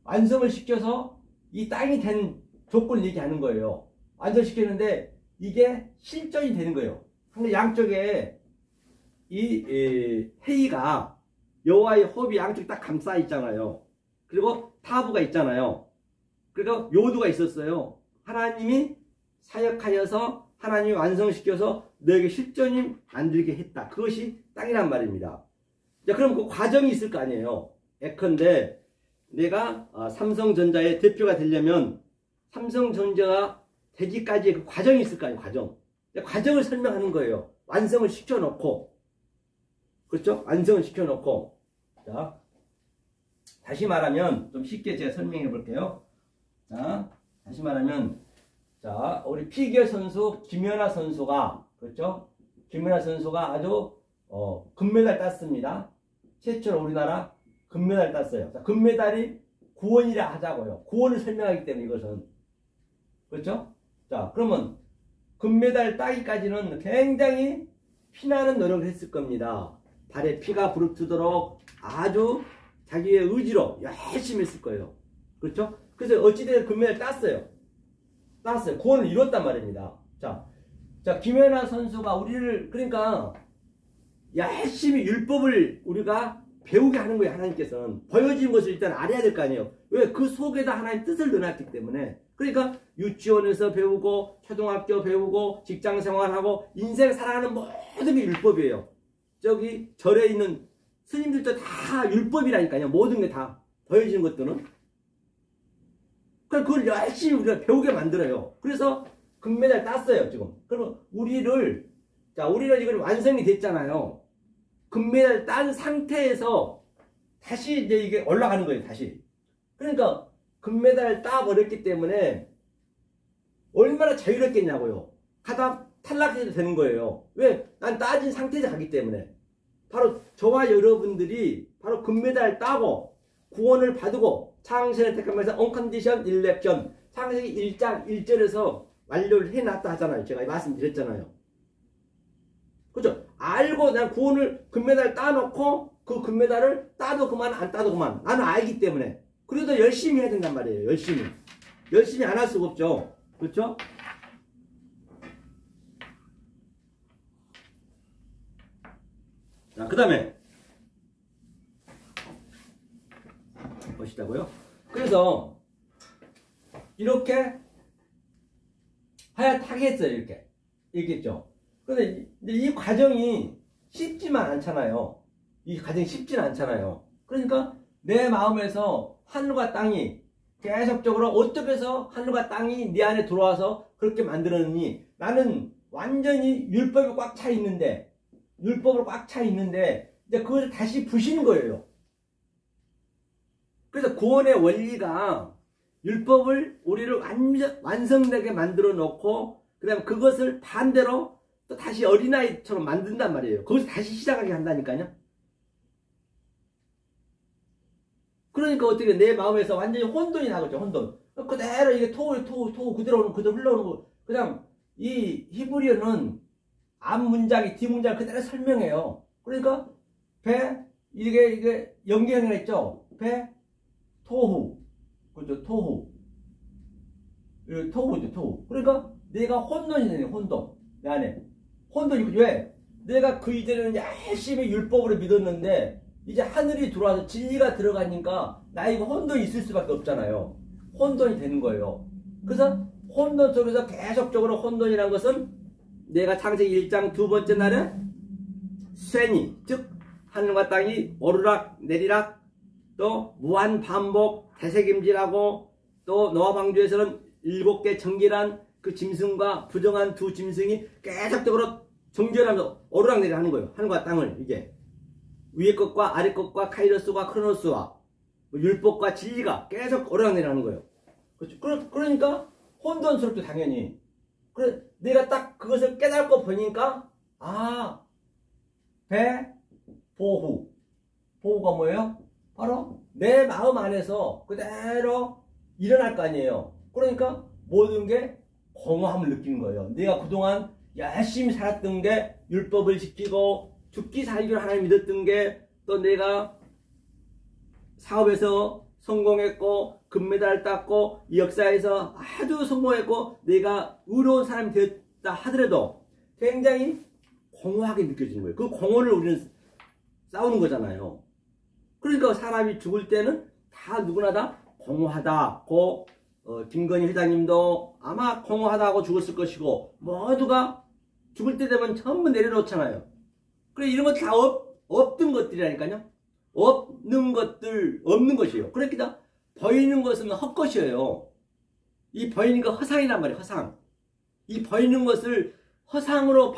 완성을 시켜서 이 땅이 된 조건을 얘기하는 거예요. 완성시키는데 이게 실전이 되는 거예요. 근데 양쪽에 이 회의가 여호와의 호흡이 양쪽에 딱 감싸 있잖아요. 그리고 타부가 있잖아요. 그리고 요두가 있었어요. 하나님이 사역하여서 하나님이 완성시켜서 너에게 실전이 만들게 했다. 그것이 땅이란 말입니다. 자, 그럼 그 과정이 있을 거 아니에요. 예컨대 내가 삼성전자의 대표가 되려면 삼성전자가 되기까지의 그 과정이 있을 거 아니에요. 과정을 설명하는 거예요. 완성을 시켜놓고. 그렇죠? 완성을 시켜놓고. 자, 다시 말하면 좀 쉽게 제가 설명해 볼게요. 자, 다시 말하면 자, 우리 피겨 선수 김연아 선수가 그렇죠? 김연아 선수가 아주 금메달 땄습니다. 최초로 우리나라 금메달 땄어요. 자, 금메달이 구원이라 하자고요. 구원을 설명하기 때문에 이것은 그렇죠? 자, 그러면 금메달 따기까지는 굉장히 피나는 노력을 했을 겁니다. 발에 피가 부르트도록 아주 자기의 의지로 열심히 했을 거예요. 그렇죠? 그래서 어찌되든 금메달 땄어요. 구원을 이뤘단 말입니다. 자, 김연아 선수가 우리를, 그러니까, 열심히 율법을 우리가 배우게 하는 거예요, 하나님께서는. 보여진 것을 일단 알아야 될 거 아니에요. 왜? 그 속에다 하나님 뜻을 넣어놨기 때문에. 그러니까, 유치원에서 배우고, 초등학교 배우고, 직장 생활하고, 인생 살아가는 모든 게 율법이에요. 저기, 절에 있는 스님들도 다 율법이라니까요. 모든 게 다. 보여지는 것들은. 그걸 열심히 우리가 배우게 만들어요. 그래서 금메달 땄어요, 지금. 그러면 우리는 지금 완성이 됐잖아요. 금메달 딴 상태에서 다시 이제 이게 올라가는 거예요, 다시. 그러니까 금메달 따버렸기 때문에 얼마나 자유롭겠냐고요. 가다 탈락해도 되는 거예요. 왜? 난 따진 상태에서 가기 때문에. 바로 저와 여러분들이 바로 금메달 따고 구원을 받고 창세를 택하면서 언컨디션 일렉션 창세기 1장 1절에서 완료를 해놨다 하잖아요. 제가 말씀드렸잖아요. 그죠? 알고 난 구원을 금메달 따놓고 그 금메달을 따도 그만 안 따도 그만 나는 알기 때문에 그래도 열심히 해야 된단 말이에요. 열심히 안 할 수가 없죠. 그렇죠? 자, 그 다음에 보시자고요. 그래서 이렇게 하얗다겠어요. 이렇게 얘기했죠. 근데 이 과정이 쉽지만 않잖아요. 이 과정이 쉽진 않잖아요. 그러니까 내 마음에서 하늘과 땅이 계속적으로 어떻게 해서 하늘과 땅이 내 안에 들어와서 그렇게 만들었느니 나는 완전히 율법이 꽉 차 있는데 율법으로 꽉 차 있는데 이제 그것을 다시 부시는 거예요. 그래서 구원의 원리가 율법을 우리를 완성되게 만들어 놓고 그 다음에 그것을 반대로 또 다시 어린아이처럼 만든단 말이에요. 거기서 다시 시작하게 한다니까요. 그러니까 어떻게 내 마음에서 완전히 혼돈이 나겠죠. 혼돈. 그대로 이게 토 그대로 흘러오는 거. 그냥 이 히브리어는 앞 문장이 뒤 문장을 그대로 설명해요. 그러니까 이게 연결을 했죠. 토후. 그죠? 토후죠, 토후. 그러니까 내가 혼돈이 되네, 혼돈. 내 안에. 혼돈이, 왜? 내가 그 이전에는 열심히 율법으로 믿었는데, 이제 하늘이 들어와서 진리가 들어가니까, 나에게 혼돈이 있을 수밖에 없잖아요. 혼돈이 되는 거예요. 그래서 혼돈 속에서 계속적으로 혼돈이라는 것은 내가 창세기 1장 두 번째 날에 쇠니, 즉, 하늘과 땅이 오르락 내리락, 또 무한 반복, 되새김질하고 또 노아 방주에서는 7개 정결한 그 짐승과 부정한 두 짐승이 계속적으로 정결하면서 오르락내리락 하는 거예요. 하늘과 땅을 이게 위에 것과 아래 것과 카이로스와 크로노스와 율법과 진리가 계속 오르락내리락 하는 거예요. 그렇죠? 그러니까 혼돈스럽죠, 당연히. 그래 내가 딱 그것을 깨닫고 보니까 보호가 뭐예요? 바로 내 마음 안에서 그대로 일어날 거 아니에요. 그러니까 모든 게 공허함을 느끼는 거예요. 내가 그동안 열심히 살았던 게 율법을 지키고 죽기 살기로 하나님 믿었던 게 또 내가 사업에서 성공했고 금메달 땄고 이 역사에서 아주 성공했고 내가 의로운 사람이 되었다 하더라도 굉장히 공허하게 느껴지는 거예요. 그 공허를 우리는 싸우는 거잖아요. 그러니까 사람이 죽을 때는 다 누구나 다 공허하다. 김건희 회장님도 아마 공허하다고 죽었을 것이고 모두가 죽을 때 되면 전부 내려놓잖아요. 그래 이런 거 다 없던 것들이라니까요. 없는 것이에요. 그러니까 보이는 것은 헛것이에요. 이 보이는 거 허상이란 말이에요. 허상. 이 보이는 것을 허상으로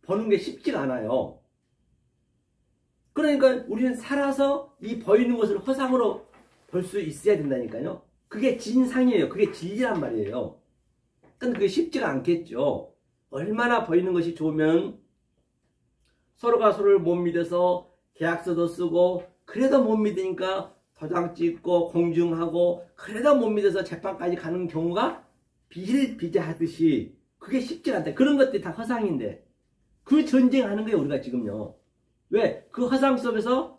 보는 게 쉽지가 않아요. 그러니까 우리는 살아서 이 보이는 것을 허상으로 볼 수 있어야 된다니까요. 그게 진상이에요. 그게 진리란 말이에요. 근데 그게 쉽지가 않겠죠. 얼마나 보이는 것이 좋으면 서로가 서로를 못 믿어서 계약서도 쓰고 그래도 못 믿으니까 도장 찍고 공증하고 그래도 못 믿어서 재판까지 가는 경우가 비일비재하듯이 그게 쉽지가 않다. 그런 것들이 다 허상인데 그 전쟁하는 거예요. 우리가 지금요. 왜? 그 허상 속에서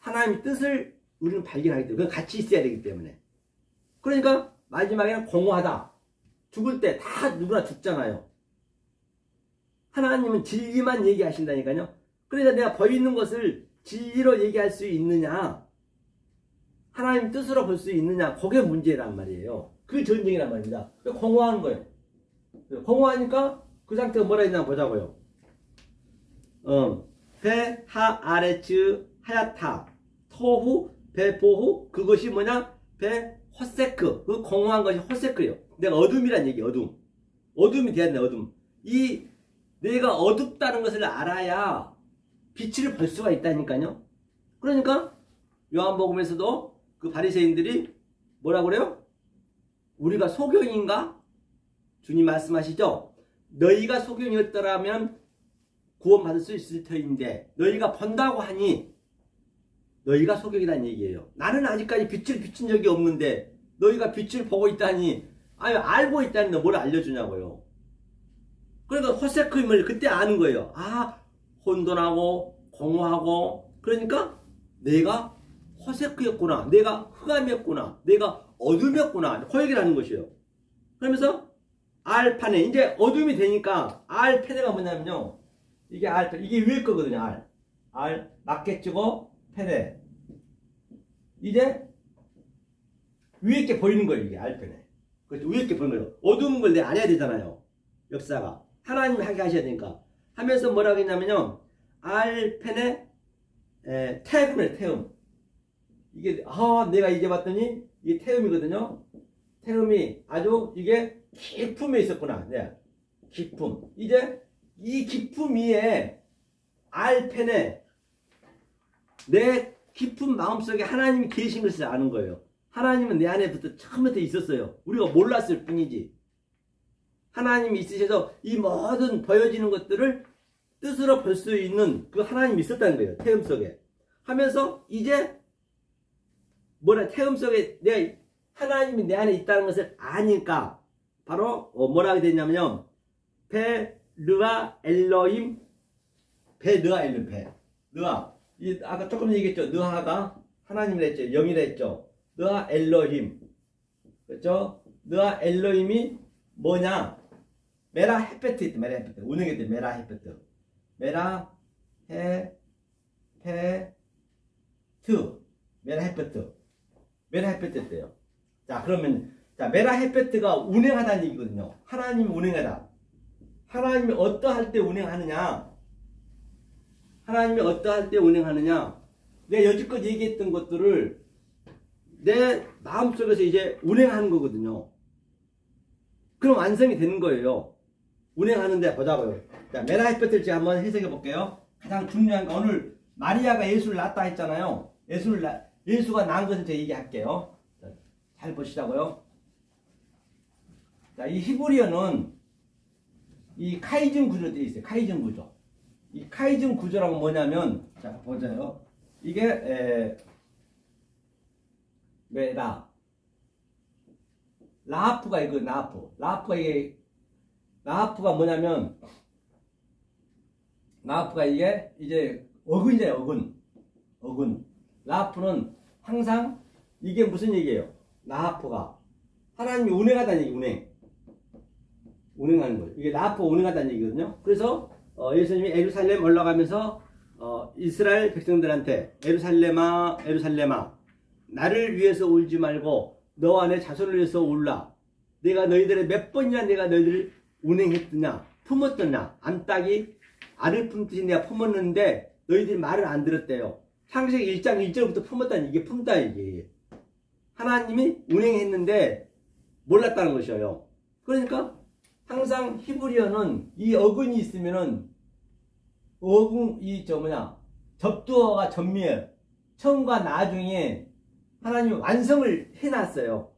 하나님의 뜻을 우리는 발견하기 때문에 그건 같이 있어야 되기 때문에. 그러니까 마지막에는 공허하다. 죽을 때 다 누구나 죽잖아요. 하나님은 진리만 얘기하신다니까요. 그러니까 내가 보이는 것을 진리로 얘기할 수 있느냐, 하나님 뜻으로 볼 수 있느냐, 그게 문제란 말이에요. 그 전쟁이란 말입니다. 공허하는 거예요. 공허하니까 그 상태가 뭐라 했나 보자고요. 배, 하, 아레츠, 하야타, 토후, 배, 보후, 그것이 뭐냐? 배, 호세크. 그 공허한 것이 호세크예요. 내가 어둠이란 얘기, 어둠. 어둠이 돼야 돼, 어둠. 이, 내가 어둡다는 것을 알아야 빛을 볼 수가 있다니까요. 그러니까, 요한복음에서도 그 바리새인들이 뭐라고 그래요? 우리가 소경인가? 주님 말씀하시죠? 너희가 소경이었더라면 구원받을 수 있을 터인데 너희가 본다고 하니 너희가 소경이라는 얘기예요. 나는 아직까지 빛을 비친 적이 없는데 너희가 빛을 보고 있다니, 아니 알고 있다니 너 뭘 알려주냐고요. 그러니까 호세크임을 그때 아는 거예요. 아, 혼돈하고 공허하고, 그러니까 내가 호세크였구나, 내가 흑암이었구나, 내가 어둠이었구나, 그 얘기를 하는 것이에요. 그러면서 알파네, 이제 어둠이 되니까 알페네가 뭐냐면요, 이게 알페네, 이게 위에 거거든요. 알 맞겠지고 페네, 이제 위에 게 보이는 거예요. 이게 알페네. 그렇죠. 위에 게 보이는 거예요. 어두운 걸 내가 알아야 되잖아요. 역사가 하나님이 하게 하셔야 되니까 하면서 뭐라고 했냐면요, 알페네 태음이에요. 태음. 이게 내가 이제 봤더니 이게 태음이거든요. 태음이 아주 이게 깊음에 있었구나. 네. 깊음. 이제 이 깊음 위에 알펜에 내 깊은 마음속에 하나님이 계신 것을 아는 거예요. 하나님은 내 안에부터 처음부터 있었어요. 우리가 몰랐을 뿐이지. 하나님이 있으셔서 이 모든 보여지는 것들을 뜻으로 볼 수 있는 그 하나님이 있었다는 거예요. 태음 속에. 하면서 이제 태음 속에 내가 하나님이 내 안에 있다는 것을 아니까 바로 뭐라 하게 됐냐면요, 베 르아 엘로힘, 베 르아 엘로힘, 베 르아, 아까 조금 얘기했죠. 느하가 하나님이라 했죠. 영이라 했죠. 느하 엘로힘, 그렇죠? 느하 엘로힘이 뭐냐? 메라 헤페트 있다. 메라 헤페트. 운영할 때 메라 헤페트. 메라 헤페트. 메라 헤페트. 메라 헤페트 했대요. 자, 그러면 자, 메라 헤페트가 운행하다는 얘기거든요. 하나님이 운행하다. 하나님이 어떠할 때 운행하느냐? 하나님이 어떠할 때 운행하느냐? 내가 여지껏 얘기했던 것들을 내 마음속에서 이제 운행하는 거거든요. 그럼 완성이 되는 거예요. 운행하는데 보자고요. 자, 메라 헤페트를 제가 한번 해석해 볼게요. 가장 중요한 거, 오늘 마리아가 예수를 낳았다 했잖아요. 예수가 낳은 것을 제가 얘기할게요. 자, 잘 보시자고요. 자, 이 히브리어는 이 카이즘 구조로 되어 있어요. 카이즘 구조. 이 카이즘 구조라고 뭐냐면, 자, 보자요. 이게, 라하프가 이거, 라하프가 뭐냐면, 라하프가 이게, 이제, 어근이잖아요, 어근. 라하프는 항상, 이게 무슨 얘기예요? 라하프가. 하나님이 운행하다는 얘기, 운행하는 거예요. 이게 라하프가 운행하다는 얘기거든요. 그래서, 예수님이 예루살렘 올라가면서, 이스라엘 백성들한테, 예루살렘아, 나를 위해서 울지 말고 너와 내 자손을 위해서 울라. 내가 너희들의 몇 번이나 내가 너희들을 운행했느냐, 품었느냐. 암탉이 알을 품듯이 내가 품었는데 너희들이 말을 안 들었대요. 창세기 1장 1절부터 품었다니, 이게 품다 이게. 하나님이 운행했는데 몰랐다는 것이에요. 그러니까 항상 히브리어는 이 어근이 있으면은 접두어가 전미에 처음과 나중에 하나님이 완성을 해놨어요.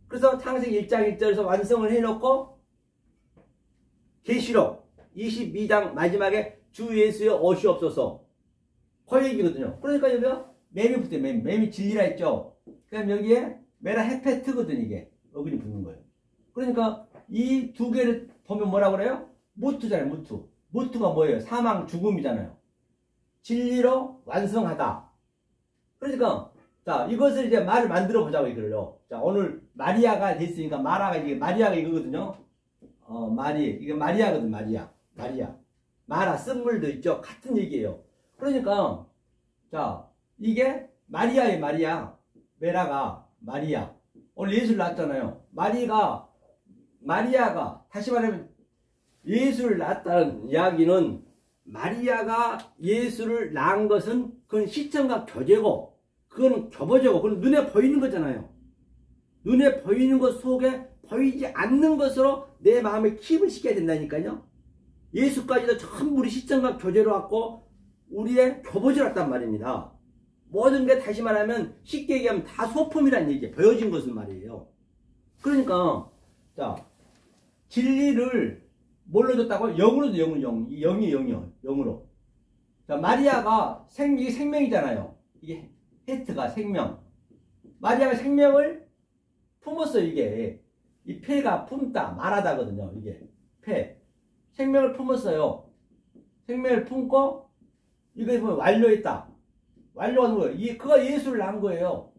그래서 창세기 1장 1절에서 완성을 해놓고 계시록 22장 마지막에 주 예수여 오시옵소서, 그 얘기거든요. 그러니까 여기가 맴이 붙어요. 맴이 진리라 했죠. 그럼 여기에 메라 헤페트거든. 이게 어근이 붙는 거예요. 그러니까 이 두 개를 보면 뭐라고 그래요? 무트잖아요. 무트가 뭐예요? 사망, 죽음이잖아요. 진리로 완성하다. 그러니까 자 이것을 이제 말을 만들어 보자고 이거를요. 자 오늘 마리아가 됐으니까 마리아가 이거거든요. 이게 마리아거든. 마리아 마라 쓴물도 있죠. 같은 얘기예요. 그러니까 자 이게 마리아의 마리아 메라가 마리아 오늘 예수를 낳았잖아요. 마리아가 다시 말하면 예수를 낳았다는 이야기는 마리아가 예수를 낳은 것은 그건 시점과 교제고 그건 교보제고 그건 눈에 보이는 거잖아요. 눈에 보이는 것 속에 보이지 않는 것으로 내 마음에 킵을 시켜야 된다니까요. 예수까지도 전부 우리 시점과 교제로 왔고 우리의 교보제로 왔단 말입니다. 모든 게 다시 말하면 쉽게 얘기하면 다 소품이라는 얘기예요. 보여진 것은 말이에요. 그러니까 자 진리를 뭘로 줬다고? 영으로 줘. 영으로. 자 마리아가 이게 생명이잖아요. 이게 헤트가 생명. 마리아가 생명을 품었어요. 이게 이 폐가 품다 말하다거든요. 이게 폐 생명을 품었어요. 생명을 품고 이거 보면 완료했다. 완료하는 거예요. 그가 예수를 낳은 거예요.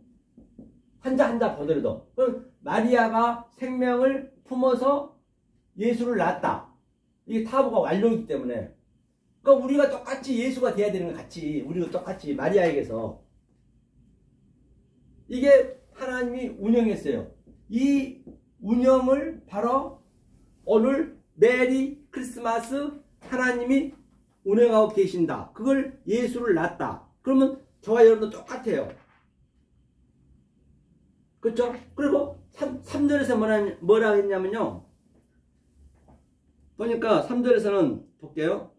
한자 보더라도. 그럼 마리아가 생명을 품어서 예수를 낳았다. 이게 타부가 완료이기 때문에. 그러니까 우리가 똑같이 예수가 돼야 되는 거 같이. 우리가 똑같이 마리아에게서. 이게 하나님이 운영했어요. 이 운영을 바로 오늘 메리 크리스마스 하나님이 운영하고 계신다. 그걸 예수를 낳았다. 그러면 저와 여러분도 똑같아요. 그렇죠? 그리고 3절에서 뭐라 했냐면요. 보니까 3절에서는 볼게요.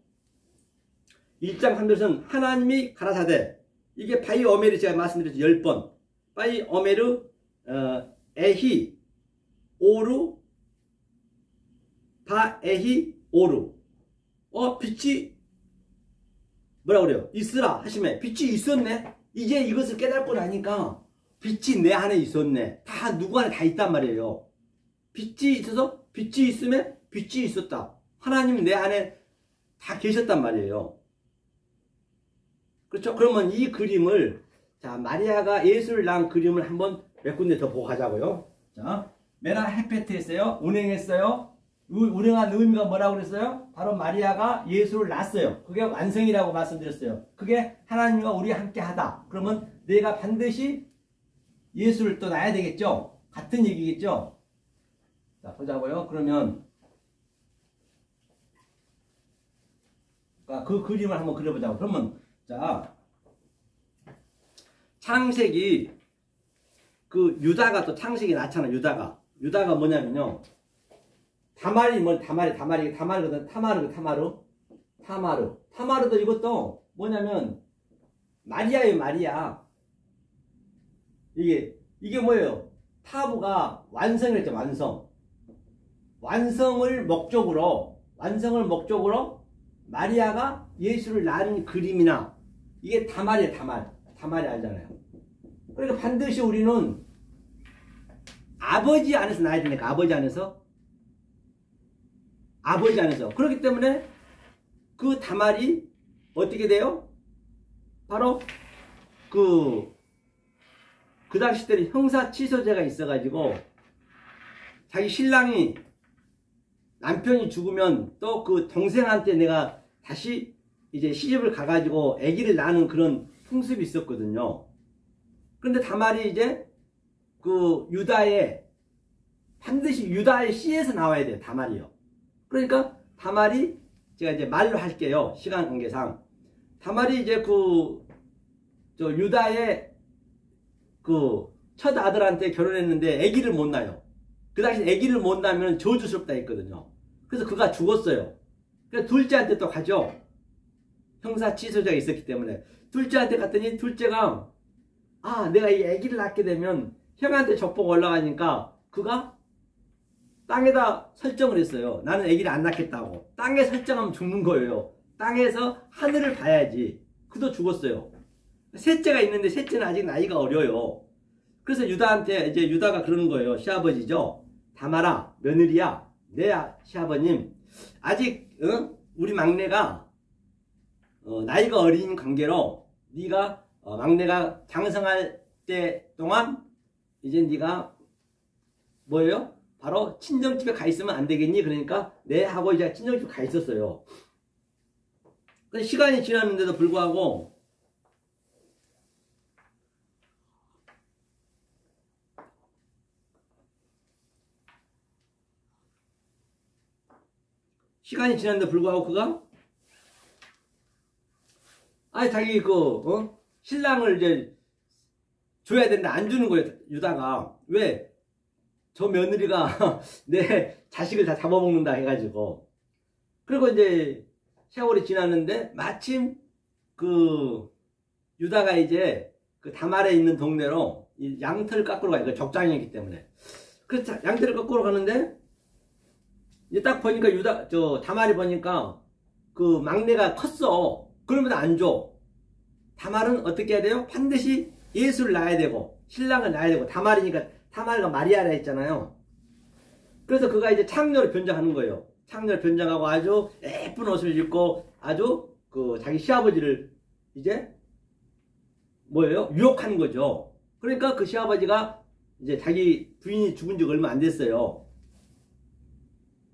1장 3절에서는 하나님이 가라사대 이게 바이 오메르 제가 말씀드렸죠. 10번. 바이 오메르 에히 오루 바 에히 오루 빛이 뭐라 그래요? 있으라 하시면 빛이 있었네. 이제 이것을 깨닫고 나니까 빛이 내 안에 있었네. 다 누구 안에 다 있단 말이에요. 빛이 있어서 빛이 있으면 빛이 있었다. 하나님이 내 안에 다 계셨단 말이에요. 그렇죠? 그러면 이 그림을 자 마리아가 예수를 낳은 그림을 한번 몇 군데 더 보고 가자고요. 자 메라 헤페트 했어요. 운행했어요. 운행한 의미가 뭐라고 그랬어요? 바로 마리아가 예수를 낳았어요. 그게 완성이라고 말씀드렸어요. 그게 하나님과 우리 함께 하다. 그러면 내가 반드시 예수를 또 낳아야 되겠죠? 같은 얘기겠죠? 자, 보자고요. 그러면 그 그림을 한번 그려보자고. 그러면 자 창세기 유다가 또 창세기 낳잖아. 유다가 뭐냐면요. 타마르도 이것도 뭐냐면 마리아예요. 마리아. 이게 뭐예요? 타부가 완성을 했죠. 완성을 목적으로 마리아가 예수를 낳은 그림이나 이게 다말이에요. 다말이 알잖아요. 그러니까 반드시 우리는 아버지 안에서 낳아야 되니까 아버지 안에서 그렇기 때문에 그 다말이 어떻게 돼요? 바로 그 당시 때는 형사취소제가 있어가지고 자기 신랑이 남편이 죽으면 또 그 동생한테 내가 다시 이제 시집을 가가지고 아기를 낳는 그런 풍습이 있었거든요. 그런데 다말이 이제 그 반드시 유다의 씨에서 나와야 돼요. 다말이요. 그러니까 다말이 제가 이제 말로 할게요. 시간 관계상. 다말이 이제 유다의 첫 아들한테 결혼했는데 아기를 못 낳아요. 그 당시 아기를 못 낳으면 저주스럽다 했거든요. 그래서 그가 죽었어요. 그래서 둘째한테 또 가죠. 형사 취소자가 있었기 때문에. 둘째한테 갔더니 둘째가 내가 이 아기를 낳게 되면 형한테 족보가 올라가니까 그가 땅에다 설정을 했어요. 나는 아기를 안 낳겠다고. 땅에 설정하면 죽는 거예요. 땅에서 하늘을 봐야지. 그도 죽었어요. 셋째가 있는데 셋째는 아직 나이가 어려요. 그래서 유다가 그러는 거예요. 시아버지죠. 다말아, 며느리야, 내 시아버님 아직 우리 막내가 나이가 어린 관계로 네가 막내가 장성할 때 동안 이제 네가 뭐예요? 바로 친정집에 가 있으면 안 되겠니? 그러니까 네 하고 이제 친정집에 가 있었어요. 근데 시간이 지났는데도 불구하고 그가 자기 신랑을 이제 줘야 되는데 안 주는 거예요. 유다가. 왜? 저 며느리가 내 자식을 다 잡아먹는다 해가지고. 그리고 이제 세월이 지났는데 마침 유다가 이제 다말에 있는 동네로 이 양털을 깎으러 가요. 적장이기 때문에. 그래서 양털을 깎으러 가는데 이제 딱 보니까 다말이 보니까 막내가 컸어. 그러면 안 줘. 다말은 어떻게 해야 돼요? 반드시 예수를 낳아야 되고 신랑을 낳아야 되고 다말이가 마리아라 했잖아요. 그래서 그가 이제 창녀를 변장하는 거예요. 창녀를 변장하고 아주 예쁜 옷을 입고 아주 자기 시아버지를 이제 유혹하는 거죠. 그러니까 그 시아버지가 이제 자기 부인이 죽은 지 얼마 안 됐어요.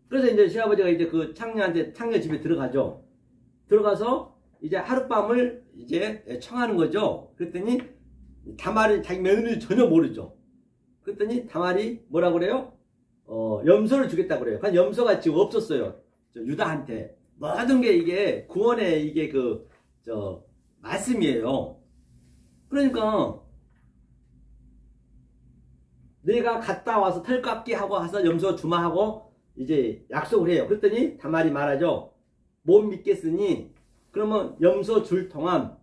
그래서 이제 시아버지가 이제 창녀 집에 들어가죠. 들어가서 이제 하룻밤을 이제 청하는 거죠. 그랬더니 다말이 자기 며느리 전혀 모르죠. 그랬더니 다말이 뭐라 그래요? 염소를 주겠다 그래요. 그러니까 염소가 지금 없었어요. 유다한테. 모든 게 이게 구원의 이게 말씀이에요. 그러니까 내가 갔다 와서 털 깎기 하고 와서 염소 주마 하고 이제 약속을 해요. 그랬더니 다말이 말하죠. 못 믿겠으니 그러면 염소 줄 동안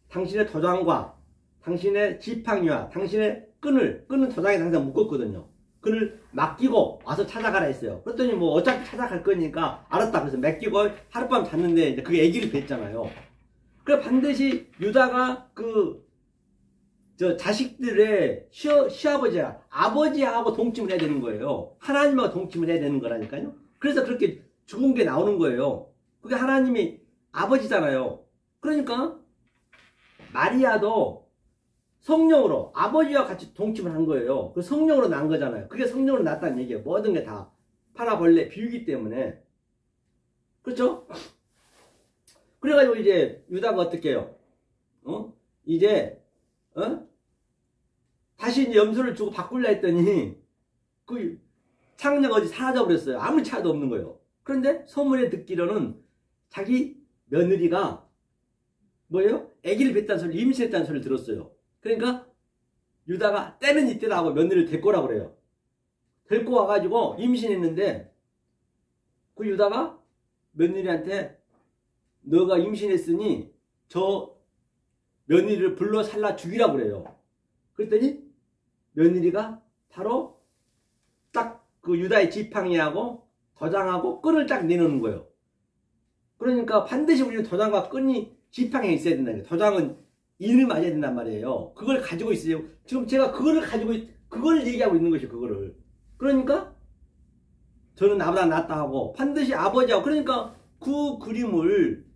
당신의 도장과 당신의 지팡이와 당신의 끈은 도장에 항상 묶었거든요. 끈을 맡기고 와서 찾아가라 했어요. 그랬더니 어차피 찾아갈 거니까 알았다. 그래서 맡기고 하룻밤 잤는데 이제 그게 아기를 뵀잖아요. 그래 반드시 유다가 자식들의 아버지하고 동침을 해야 되는 거예요. 하나님하고 동침을 해야 되는 거라니까요. 그래서 그렇게 죽은 게 나오는 거예요. 그게 하나님이 아버지잖아요. 그러니까 마리아도 성령으로 아버지와 같이 동침을 한 거예요. 그 성령으로 난 거잖아요. 그게 성령으로 났다는 얘기예요. 모든 게 다 파라벌레 비유기 때문에. 그렇죠? 그래가지고 이제 유다가 어떻게 해요? 다시 이제 염소를 주고 바꾸려 했더니 창녀가 어디 사라져 버렸어요. 아무 차도 없는 거예요. 그런데 소문에 듣기로는 자기 며느리가 아기를 뵀다는 소리, 임신했다는 소리를 들었어요. 그러니까 유다가 때는 이때다 하고 며느리를 데리고 오라고 그래요. 데리고 와가지고 임신했는데 그 유다가 며느리한테 너가 임신했으니 저 며느리를 불러 살라 죽이라고 그래요. 그랬더니 며느리가 바로 딱 유다의 지팡이하고 도장하고 끈을 딱 내놓는 거예요. 그러니까 반드시 우리는 도장과 끈이 지팡이에 있어야 된다는 거예요. 도장은 인을 맞아야 된단 말이에요. 그걸 가지고 있어요. 지금 제가 그걸 얘기하고 있는 것이에요. 그거를. 그러니까 저는 나보다 낫다 하고 반드시 아버지하고, 그러니까 그 그림을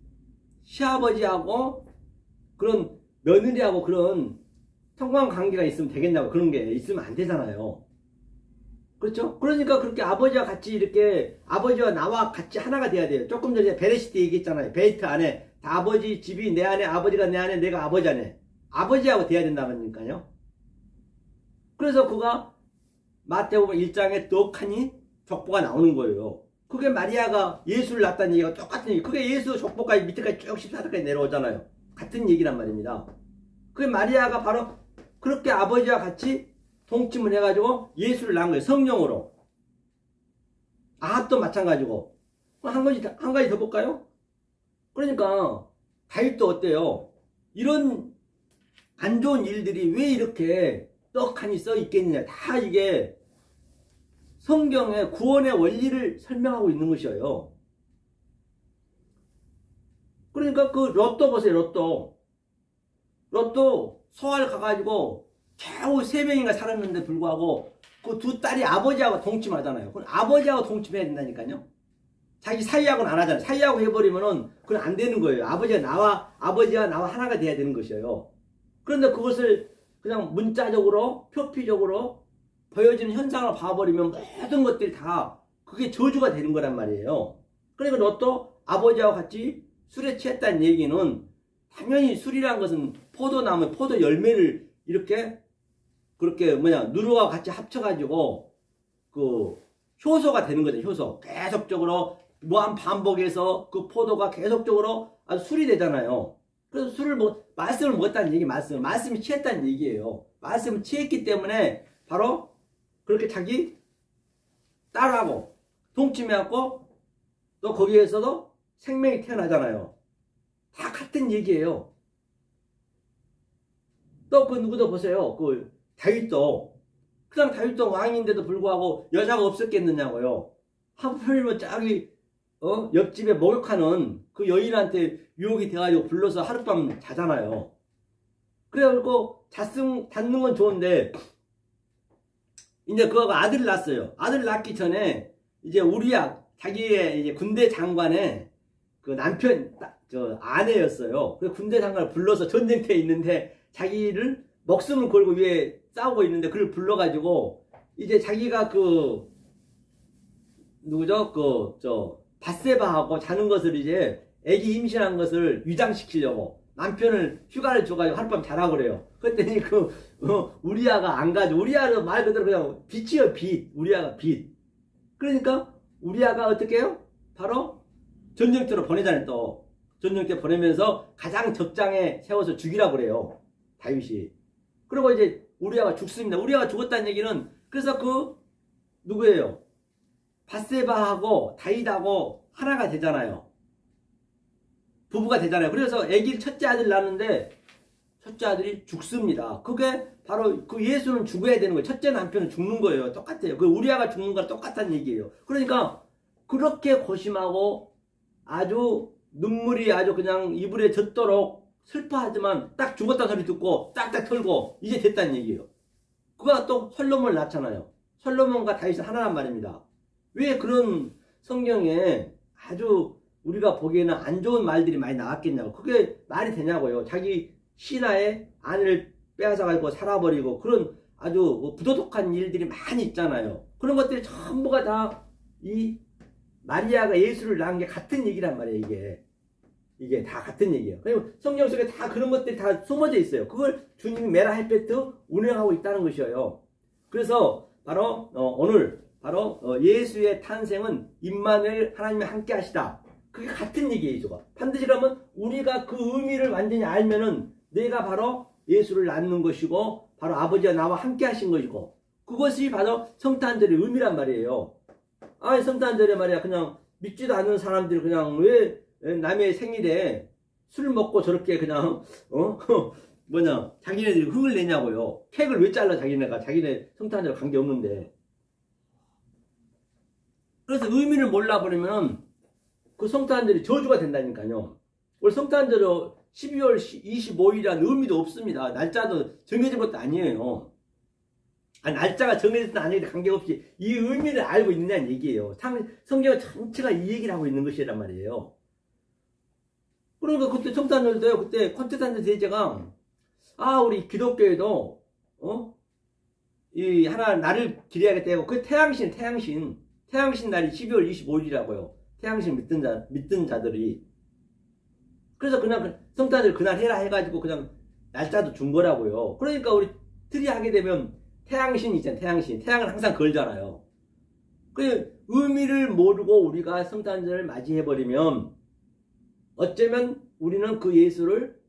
시아버지하고 그런 며느리하고 그런 성관관계가 있으면 되겠냐고. 그런 게 있으면 안 되잖아요. 그렇죠? 그러니까 그렇게 아버지와 같이 이렇게 아버지와 나와 같이 하나가 돼야 돼요. 조금 전에 베레시트 얘기했잖아요. 베이트 안에 다 아버지 집이 내 안에, 아버지가 내 안에, 내가 아버지 안에, 아버지하고 돼야 된다니까요. 그래서 그가 마태복음 1장에 떡하니 족보가 나오는 거예요. 그게 마리아가 예수를 낳았다는 얘기가 똑같은 얘기. 그게 예수 족보까지 밑에까지 쭉 14절까지 내려오잖아요. 같은 얘기란 말입니다. 그게 마리아가 바로 그렇게 아버지와 같이 동침을 해가지고 예수를 낳은 거예요. 성령으로. 아합도 마찬가지고. 한 가지 더 볼까요? 그러니까 다윗도 어때요? 이런 안 좋은 일들이 왜 이렇게 떡하니 써 있겠느냐. 다 이게 성경의 구원의 원리를 설명하고 있는 것이에요. 그러니까 로또 보세요. 로또 소알 가가지고 겨우 3명인가 살았는데 불구하고 그 두 딸이 아버지하고 동침하잖아요. 그럼 아버지하고 동침해야 된다니까요. 자기 사이하고는 안 하잖아요. 사이하고 해버리면은 그건 안 되는 거예요. 아버지와 나와 하나가 돼야 되는 것이에요. 그런데 그것을 그냥 문자적으로 표피적으로 보여지는 현상을 봐버리면 모든 것들이 다 그게 저주가 되는 거란 말이에요. 그러니까 로또 아버지와 같이 술에 취했다는 얘기는 당연히 술이란 것은 포도나무 포도 열매를 이렇게 그렇게 누루와 같이 합쳐가지고 그 효소가 되는 거죠. 효소 계속적으로 무한 반복해서 그 포도가 계속적으로 아주 술이 되잖아요. 그래서 말씀을 먹었다는 얘기, 말씀이 취했다는 얘기예요. 말씀을 취했기 때문에 바로 그렇게 자기 딸하고 동침해갖고 또 거기에서도 생명이 태어나잖아요. 다 같은 얘기예요. 또 그 누구도 보세요. 그 다윗도 그냥 다윗도 왕인데도 불구하고 여자가 없었겠느냐고요. 하필이면 저기 옆집에 목욕하는 그 여인한테 유혹이 돼가지고 불러서 하룻밤 자잖아요. 그래가지고 잤는 건 좋은데 이제 그 아들을 낳았어요. 아들 낳기 전에 이제 우리야 자기의 이제 군대 장관의 그 남편 아내였어요. 그 군대 장관을 불러서 전쟁터에 있는데 자기를 목숨을 걸고 위에 싸우고 있는데 그걸 불러가지고 이제 자기가 그 누구죠? 밧세바하고 자는 것을 이제 애기 임신한 것을 위장시키려고 남편을 휴가를 줘가지고 하룻밤 자라고 그래요. 그랬더니 우리아가 안 가죠. 우리아는 말 그대로 그냥 빛이에요, 빛. 우리아가 빛. 그러니까 우리아가 어떻게 해요? 바로 전쟁터로 보내잖아요. 또 전쟁터 보내면서 가장 적장에 세워서 죽이라고 그래요. 다윗이. 그리고 이제 우리아가 죽습니다. 우리아가 죽었다는 얘기는 그래서 누구예요? 밧세바하고 다윗하고 하나가 되잖아요. 부부가 되잖아요. 그래서 아기를 첫째 아들 낳는데 첫째 아들이 죽습니다. 그게 바로 그 예수는 죽어야 되는 거예요. 첫째 남편은 죽는 거예요. 똑같아요. 그 우리아가 죽는 거랑 똑같다는 얘기예요. 그러니까 그렇게 고심하고 아주 눈물이 아주 그냥 이불에 젖도록 슬퍼하지만 딱 죽었다는 소리 듣고 딱딱 털고 이제 됐다는 얘기예요. 그가 또 솔로몬을 낳잖아요. 솔로몬과 다윗은 하나란 말입니다. 왜 그런 성경에 아주 우리가 보기에는 안 좋은 말들이 많이 나왔겠냐고. 그게 말이 되냐고요. 자기 신하의 아내를 빼앗아가지고 살아버리고 그런 아주 부도덕한 일들이 많이 있잖아요. 그런 것들이 전부가 다 이 마리아가 예수를 낳은 게 같은 얘기란 말이에요. 이게 다 같은 얘기예요. 그리고 성경 속에 다 그런 것들이 다 숨어져 있어요. 그걸 주님이 메라 헬페트 운영하고 있다는 것이에요. 그래서 바로 오늘 바로 예수의 탄생은 임마누엘 하나님이 함께 하시다. 그게 같은 얘기예요. 저거. 반드시 그러면 우리가 그 의미를 완전히 알면은 내가 바로 예수를 낳는 것이고 바로 아버지가 나와 함께 하신 것이고 그것이 바로 성탄절의 의미란 말이에요. 성탄절에 말이야 그냥 믿지도 않는 사람들이 그냥 왜 남의 생일에 술 먹고 저렇게 그냥 자기네들이 흥을 내냐고요. 케이크를 왜 잘라 자기네가 자기네 성탄절 관계없는데. 그래서 의미를 몰라버리면 그 성탄절이 저주가 된다니까요. 우리 성탄절은 12월 25일이라는 의미도 없습니다. 날짜도 정해진 것도 아니에요. 날짜가 정해진 아니라 관계없이 이 의미를 알고 있느냐는 얘기예요. 성경 전체가 이 얘기를 하고 있는 것이란 말이에요. 그러니까 그때 성탄절도요. 그때 콘스탄스 대제가 우리 기독교에도 이 하나 날을 기려야겠다 하고 그 태양신 날이 12월 25일이라고요. 태양신 믿던 자들이. 그래서 그냥 성탄절 그날 해라 해가지고 그냥 날짜도 준 거라고요. 그러니까 우리 틀이 하게 되면 태양신이 있잖아요. 태양을 항상 걸잖아요. 그 의미를 모르고 우리가 성탄절을 맞이해버리면 어쩌면 우리는 그 예수를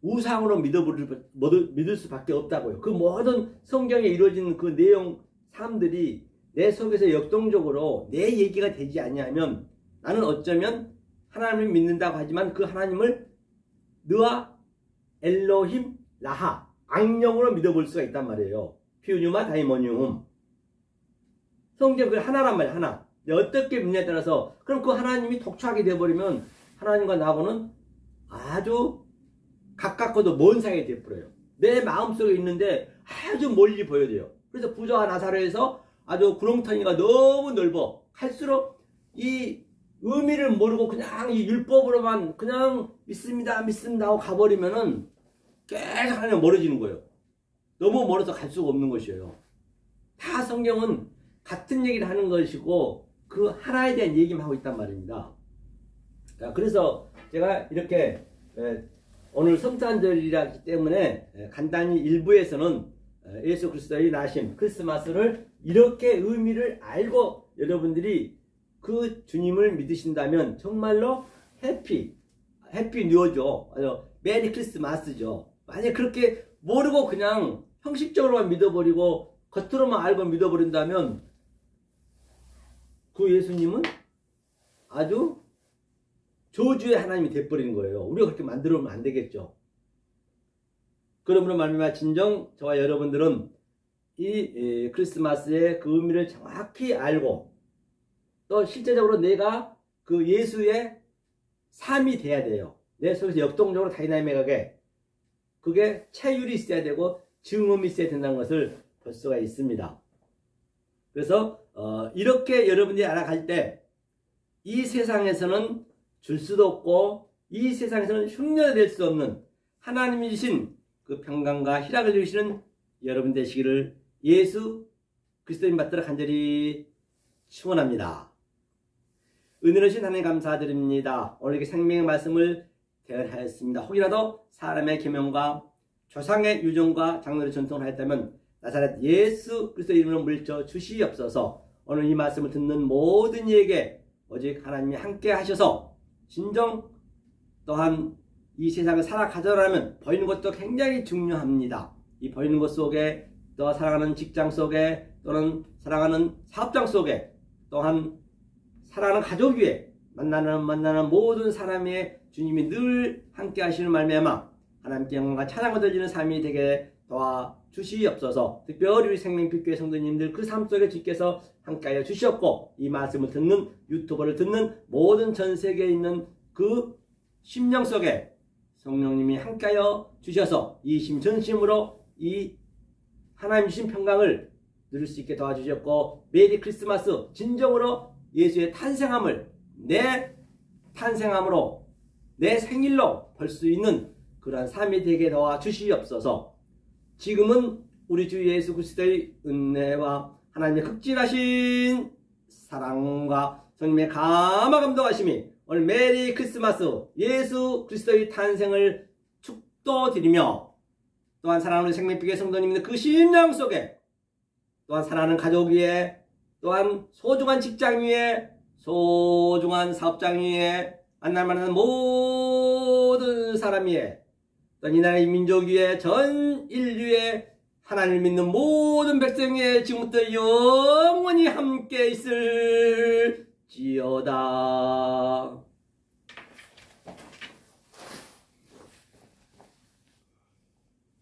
우상으로 믿을 수밖에 없다고요. 그 모든 성경에 이루어진 그 내용 사람들이 내 속에서 역동적으로 내 얘기가 되지 않냐면 나는 어쩌면 하나님을 믿는다고 하지만 그 하나님을 느아 엘로힘 라하 악령으로 믿어볼 수가 있단 말이에요. 피우뉴마 다이모니움. 성경 그 하나란 말이에요. 하나. 어떻게 믿냐에 따라서 그럼 그 하나님이 독초하게 되어버리면 하나님과 나하고는 아주 가깝고도 먼 사이가 되어버려요. 내 마음속에 있는데 아주 멀리 보여져요. 그래서 부자와 나사로에서 아주 구렁텅이가 너무 넓어. 갈수록 이 의미를 모르고 그냥 이 율법으로만 그냥 믿습니다 하고 가버리면은 계속 하나님 멀어지는 거예요. 너무 멀어서 갈 수가 없는 것이에요. 다 성경은 같은 얘기를 하는 것이고 그 하나에 대한 얘기만 하고 있단 말입니다. 그래서 제가 이렇게 오늘 성탄절이라기 때문에 간단히 일부에서는 예수 그리스도의 나심 크리스마스를 이렇게 의미를 알고 여러분들이 그 주님을 믿으신다면 정말로 해피 뉴어죠. 메리 크리스마스죠. 만약 그렇게 모르고 그냥 형식적으로만 믿어버리고 겉으로만 알고 믿어버린다면 그 예수님은 아주 저주의 하나님이 돼버리는 거예요. 우리가 그렇게 만들어보면 안 되겠죠. 그러므로 말미암아 진정 저와 여러분들은 이 크리스마스의 그 의미를 정확히 알고 또 실제적으로 내가 그 예수의 삶이 돼야 돼요. 내 속에서 역동적으로 다이나믹하게 그게 체율이 있어야 되고 증음이 있어야 된다는 것을 볼 수가 있습니다. 그래서 이렇게 여러분들이 알아갈 때 이 세상에서는 줄 수도 없고 이 세상에서는 흉내낼 수 없는 하나님이 주신 그 평강과 희락을 주시는 여러분 되시기를 예수 그리스도님 받들어 간절히 축원합니다. 은혜로우신 하나님 감사드립니다. 오늘 이렇게 생명의 말씀을 대언하였습니다. 혹이라도 사람의 계명과 조상의 유전과 장로의 전통을 하였다면 나사렛 예수 그리스도의 이름으로 물리쳐 주시옵소서. 오늘 이 말씀을 듣는 모든 이에게 오직 하나님이 함께 하셔서 진정 또한 이 세상을 살아가더라면 보이는 것도 굉장히 중요합니다. 이 보이는 것 속에 또 사랑하는 직장 속에 또는 사랑하는 사업장 속에 또한 사랑하는 가족 위에 만나는 모든 사람의 주님이 늘 함께 하시는 말미암아 하나님께 영광과 찬양을 드리는 삶이 되게 도와주시옵소서. 특별히 우리 생명빛교회 성도님들 그 삶 속에 주께서 함께하여 주시옵고 이 말씀을 듣는 유튜버를 듣는 모든 전 세계에 있는 그 심령 속에 성령님이 함께하여 주셔서 이심 전심으로 이 하나님 주신 평강을 누릴 수 있게 도와주셨고 메리 크리스마스 진정으로 예수의 탄생함을 내 탄생함으로 내 생일로 볼 수 있는 그러한 삶이 되게 도와주시옵소서. 지금은 우리 주 예수 그리스도의 은혜와 하나님의 극진하신 사랑과 성령의 감화 감동하심이 오늘 메리 크리스마스 예수 그리스도의 탄생을 축도드리며 또한 사랑하는 생명빛의 성도님들 그 심령 속에 또한 사랑하는 가족 위에 또한 소중한 직장 위에 소중한 사업장 위에 만나는 모든 사람 위에 또한 이 나라의 민족 위에 전 인류의 하나님을 믿는 모든 백성 위에 지금부터 영원히 함께 있을지어다.